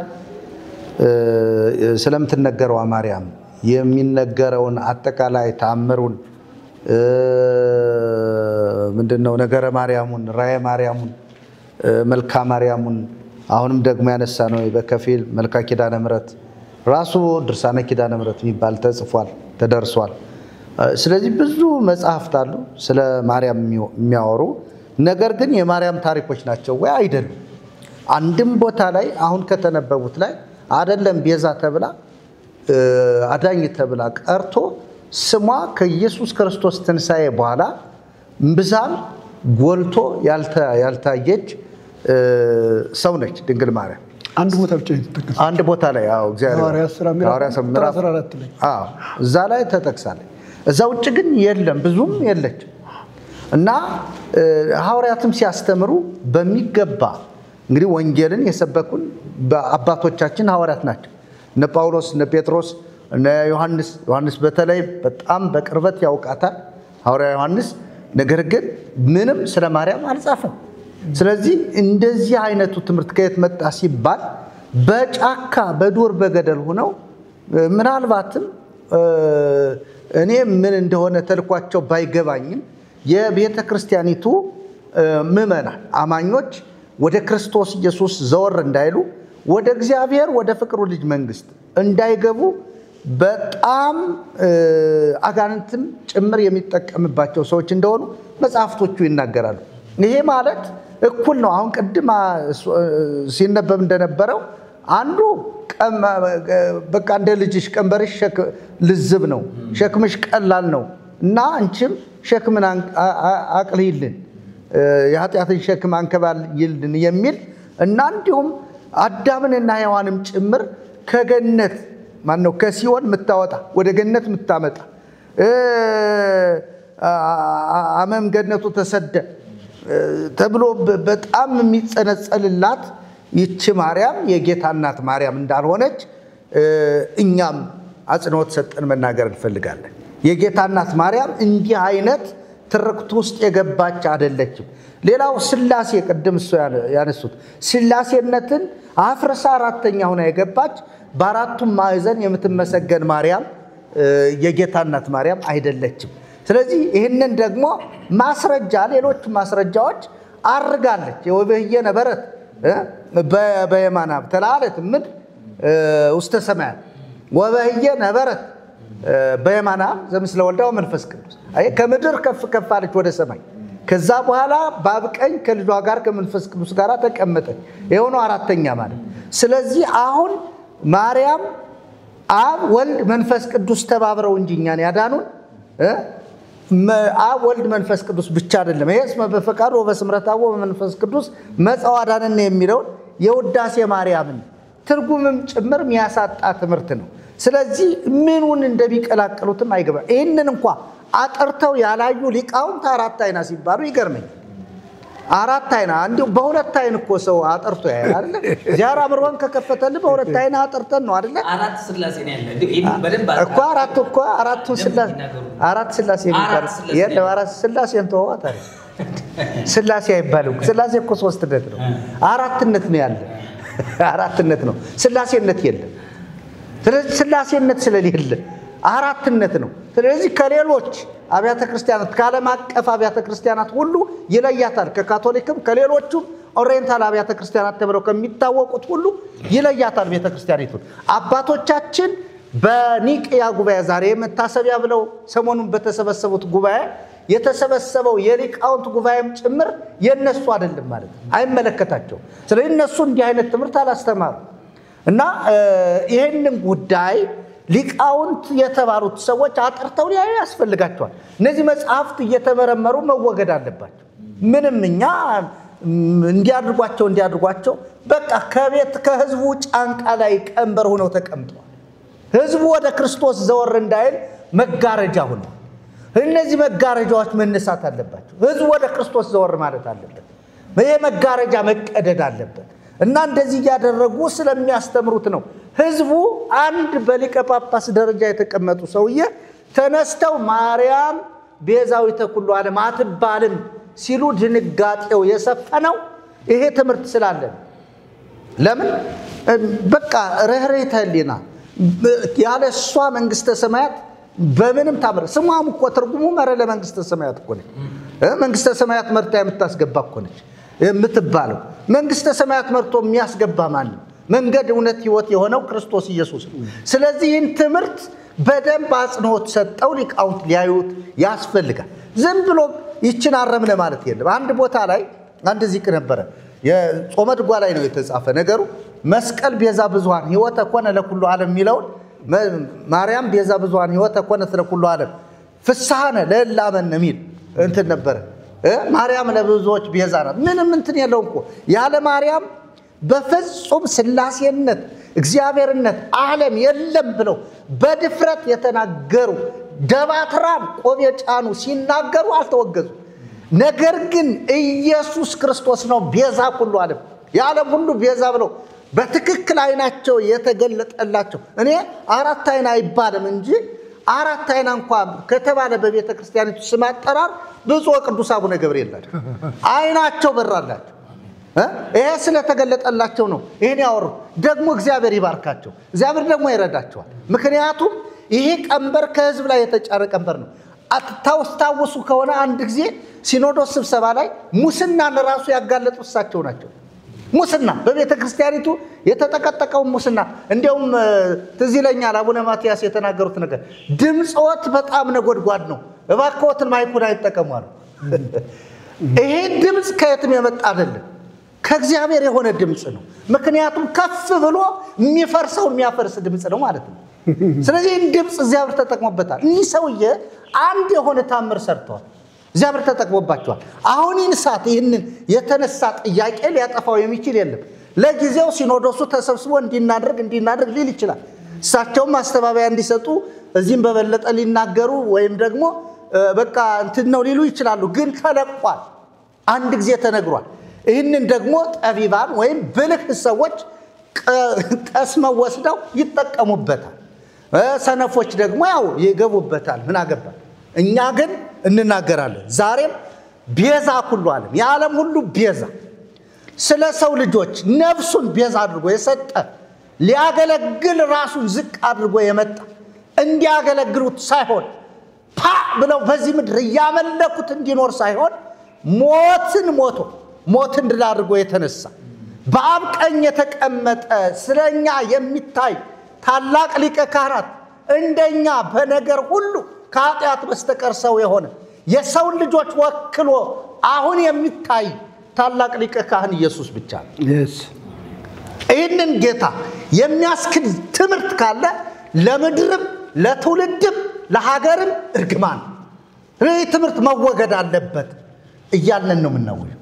Speaker 1: ስለምትነገረው ማርያም የሚነገረውን አጠቃላይ ተአምሩን ምንድነው ነገረ ማርያሙን ራእየ ማርያሙን መልካ ማርያሙን አሁንም ደግሞ ያነሳ ነው በከፊል መልካ ኪዳነ ምሕረት ራሱ ድርሳነ ኪዳነ ምሕረት የሚባል ተጽፏል ተደርሷል። ስለዚህ ብዙ መጽሐፍት አሉ ስለ ማርያም የሚያወሩ ነገር ግን የማርያም ታሪኮች ናቸው ወይ አይደሉም። አንድም ቦታ ላይ አሁን ከተነበቡት ላይ አይደለም ቤዛ ተብላ አዳኝ ተብላ ቀርቶ ስሟ ከኢየሱስ ክርስቶስ ትንሳኤ በኋላ ብዛም ጎልቶ ያልታየች ሰው ነች ድንግል ማርያም።
Speaker 3: አንድ ቦታ ብቻ ተጠቅሷል።
Speaker 1: አንድ ቦታ ላይ አዎ እግዚአብሔር ሐዋርያ ምዕራፍ 14 ላይ አዎ እዛ ላይ ተጠቅሳለች። እዛ ውጭ ግን የለም ብዙም የለች እና ሐዋርያትም ሲያስተምሩ በሚገባ እንግዲህ ወንጌልን የሰበኩን በአባቶቻችን ሐዋርያት ናቸው። እነ ጳውሎስ እነ ጴጥሮስ እነ ዮሐንስ በተለይ በጣም በቅርበት ያውቃታል ሐዋርያ ዮሐንስ። ነገር ግን ምንም ስለ ማርያም አልጻፈም። ስለዚህ እንደዚህ አይነቱ ትምህርት ከየት መጣ ሲባል በጫካ በዱር በገደል ሆነው ምናልባትም እኔ ምን እንደሆነ ተልኳቸው ባይገባኝም የቤተ ክርስቲያኒቱ ምእመናን አማኞች ወደ ክርስቶስ ኢየሱስ ዘወር እንዳይሉ ወደ እግዚአብሔር ወደ ፍቅሩ ልጅ መንግስት እንዳይገቡ በጣም አጋንንትም ጭምር የሚጠቀምባቸው ሰዎች እንደሆኑ መጽሐፍቶቹ ይናገራሉ። ይሄ ማለት እኩል ነው። አሁን ቅድም ሲነበብ እንደነበረው አንዱ በቃ እንደ ልጅሽ ቀንበርሽ ልዝብ ነው ሸክምሽ ቀላል ነው እና አንቺም ሸክምን አቅልይልን የኃጢአትን ሸክም አንከባልይልን የሚል እና እንዲሁም አዳምንና ሔዋንም ጭምር ከገነት ማነው ከሲኦል ምታወጣ ወደ ገነት ምታመጣ አመም ገነቱ ተሰደ ተብሎ በጣም የሚጸነጸልላት ይቺ ማርያም የጌታ እናት ማርያም እንዳልሆነች እኛም አጽንኦት ሰጠን መናገር እንፈልጋለን። የጌታ እናት ማርያም እንዲህ አይነት ትርክት ውስጥ የገባች አይደለችም። ሌላው ስላሴ ቅድም እሱ ያነሱት ስላሴነትን አፍርሳ አራተኛ ሆና የገባች በአራቱም ማዕዘን የምትመሰገን ማርያም የጌታ እናት ማርያም አይደለችም። ስለዚህ ይህንን ደግሞ ማስረጃ ሌሎች ማስረጃዎች አርጋለች። የወበህየ ነበረት በየማና ተላለት ምድ ውስተ ሰማያት ወበህየ ነበረት በየማና ዘምስለ ወልዳው መንፈስ ቅዱስ አይ ከምድር ከፍ ከፍ አለች ወደ ሰማይ። ከዛ በኋላ ባብቀኝ ከልጇ ጋር ከመንፈስ ቅዱስ ጋር ተቀመጠች። ይሄው ነው አራተኛ ማለት። ስለዚህ አሁን ማርያም አብ ወልድ መንፈስ ቅዱስ ተባብረው እንጂ እኛን ያዳኑን አብ ወልድ መንፈስ ቅዱስ ብቻ አይደለም። ይሄስ በፈቃዱ ወበስምረታው በመንፈስ ቅዱስ መጻዋዳነን የሚለው የውዳሴ ማርያምን ትርጉምም ጭምር የሚያሳጣ ትምህርት ነው። ስለዚህ ምኑን እንደሚቀላቀሉትም አይገባ። ይሄንን እንኳን አጥርተው ያላዩ ሊቃውንት አራት አይና ሲባሉ ይገርመኝ። አራት አይና እንዴው በሁለት አይን እኮ ሰው አጥርቶ ያያል አይደል? ዚያራ ብርወን ከከፈተል በሁለት አይና አጥርተን ነው አይደል?
Speaker 2: አራት ስላሴ ነው ያለ ይሄን በደንብ
Speaker 1: እኮ አራቱ ስላሴ አራት ስላሴ የሚባል የለም። አራት ስላሴ እንተዋት አይደል? ስላሴ አይባልም። ስላሴ እኮ ሶስትነት ነው። አራትነት ነው ያለ። አራትነት ነው። ስላሴነት የለም። ስለዚህ ስላሴነት ስለሌለ አራትነት ነው። ስለዚህ ከሌሎች አብያተ ክርስቲያናት ካለም አቀፍ አብያተ ክርስቲያናት ሁሉ ይለያታል። ከካቶሊክም ከሌሎቹም ኦሪየንታል አብያተ ክርስቲያናት ተብለው ከሚታወቁት ሁሉ ይለያታል ቤተ ክርስቲያኒቱን። አባቶቻችን በኒቅያ ጉባኤ ዛሬ መታሰቢያ ብለው ሰሞኑን በተሰበሰቡት ጉባኤ የተሰበሰበው የሊቃውንት ጉባኤም ጭምር የነሱ አይደለም ማለት አይመለከታቸው። ስለዚህ እነሱ እንዲህ አይነት ትምህርት አላስተማሩ እና ይሄንን ጉዳይ ሊቃውንት የተባሉት ሰዎች አጥርተው ሊያዩ ያስፈልጋቸዋል። እነዚህ መጽሐፍት እየተመረመሩ መወገድ አለባቸው። ምንም እኛ እንዲያድርጓቸው በቃ ከቤት ከህዝቡ ጫንቃ ላይ ቀንበር ሆነው ተቀምጠዋል። ህዝቡ ወደ ክርስቶስ ዘወር እንዳይል መጋረጃ ሆነው እነዚህ መጋረጃዎች መነሳት አለባቸው። ህዝቡ ወደ ክርስቶስ ዘወር ማለት አለበት። ይሄ መጋረጃ መቀደድ አለበት እና እንደዚህ ያደረጉ ስለሚያስተምሩት ነው። ህዝቡ አንድ በሊቀ ጳጳስ ደረጃ የተቀመጡ ሰውዬ ተነስተው ማርያም ቤዛዊተ ኩሉ ዓለም አትባልም ሲሉ ድንጋጤው የሰፈነው ይሄ ትምህርት ስላለ ለምን በቃ ረህሬተ ህሊና ያለሷ መንግስተ ሰማያት በምንም ታምር ስሟም እኮ ትርጉሙ መረ ለመንግስተ ሰማያት እኮ ነው። መንግስተ ሰማያት መርታ የምታስገባ እኮ ነች የምትባለው። መንግስተ ሰማያት መርቶ የሚያስገባ ማን ነው? መንገድ እውነት ህይወት የሆነው ክርስቶስ ኢየሱስ ነው። ስለዚህ ይህን ትምህርት በደንብ አጽንኦት ሰጠው ሊቃውንት ሊያዩት ያስፈልጋል። ዝም ብሎ ይችን አረምነ ማለት የለም። አንድ ቦታ ላይ አንድ ዚቅ ነበረ የጾመ ድጓ ላይ ነው የተጻፈ ነገሩ። መስቀል ቤዛ ብዙሃን ህይወት ኮነ ለኩሉ ዓለም የሚለውን ማርያም ቤዛ ብዙሃን ህይወት ኮነት ለኩሉ ዓለም ፍስሐነ ለላመን የሚል እንትን ነበረ። ማርያም ለብዙዎች ቤዛ ናት። ምንም እንትን የለውም እኮ ያለ ማርያም በፍጹም ስላሴነት እግዚአብሔርነት ዓለም የለም ብለው በድፍረት የተናገሩ ደባትራን ቆብ የጫኑ ሲናገሩ አልተወገዙ። ነገር ግን ኢየሱስ ክርስቶስ ነው ቤዛ ሁሉ ዓለም የዓለም ሁሉ ቤዛ ብለው በትክክል አይናቸው የተገለጠላቸው። እኔ አራት አይና አይባልም እንጂ አራት አይና እንኳን ከተባለ በቤተ ክርስቲያኒቱ ስም አጠራር ብፁዕ ቅዱስ አቡነ ገብርኤል ናቸው። አይናቸው በራላቸው። ይሄ ስለተገለጠላቸው ነው ይሄን ያወሩ። ደግሞ እግዚአብሔር ይባርካቸው፣ እግዚአብሔር ደግሞ ይረዳቸዋል። ምክንያቱም ይሄ ቀንበር ከህዝብ ላይ የተጫረ ቀንበር ነው። አታውስታውሱ ከሆነ አንድ ጊዜ ሲኖዶስ ስብሰባ ላይ ሙስናን ራሱ ያጋለጡ እሳቸው ናቸው። ሙስና በቤተ ክርስቲያኒቱ የተጠቀጠቀው ሙስና እንዲያውም ትዝ ይለኛል አቡነ ማትያስ የተናገሩት ነገር ድምጽዎት በጣም ነጎድጓድ ነው፣ እባክዎትን ማይኩን አይጠቀሙ አሉ። ይሄ ድምጽ ከየትም የመጣ አይደለም ከእግዚአብሔር የሆነ ድምጽ ነው ምክንያቱም ከፍ ብሎ የሚፈርሰው የሚያፈርስ ድምጽ ነው ማለት ነው ስለዚህ ድምጽ እግዚአብሔር ተጠቅሞበታል እኚህ ሰውዬ አንድ የሆነ ታምር ሰርተዋል እግዚአብሔር ተጠቅሞባቸዋል አሁን ኢንሳት ይሄንን የተነሳ ጥያቄ ሊያጠፋው የሚችል የለም ለጊዜው ሲኖዶሱ ተሰብስቦ እንዲናደርግ ሊል ይችላል እሳቸው ማስተባበያ እንዲሰጡ እዚህም በበለጠ ሊናገሩ ወይም ደግሞ በቃ እንትን ነው ሊሉ ይችላሉ ግን ተለቋል አንድ ጊዜ ተነግሯል ይሄንን ደግሞ ጠቢባን ወይም ብልህ ሰዎች ቀስመው ወስደው ይጠቀሙበታል ሰነፎች ደግሞ ያው ይገቡበታል ምን አገባ እኛ ግን እንናገራለን ዛሬም ቤዛ ሁሉ ዓለም የዓለም ሁሉ ቤዛ ስለ ሰው ልጆች ነፍሱን ቤዛ አድርጎ የሰጠ ሊያገለግል ራሱን ዝቅ አድርጎ የመጣ እንዲያገለግሉት ሳይሆን ብለው በዚህ ምድር ያመለኩት እንዲኖር ሳይሆን ሞትን ድል አድርጎ የተነሳ በአብ ቀኝ የተቀመጠ ስለኛ የሚታይ ታላቅ ሊቀ ካህናት እንደኛ በነገር ሁሉ ከኃጢአት በስተቀር ሰው የሆነ የሰው ልጆች ወክሎ አሁን የሚታይ ታላቅ ሊቀ ካህን ኢየሱስ ብቻ ነው ይህንን ጌታ የሚያስክድ ትምህርት ካለ ለምድርም ለትውልድም ለሀገርም እርግማን ይህ ትምህርት መወገድ አለበት እያልን ነው የምናወራው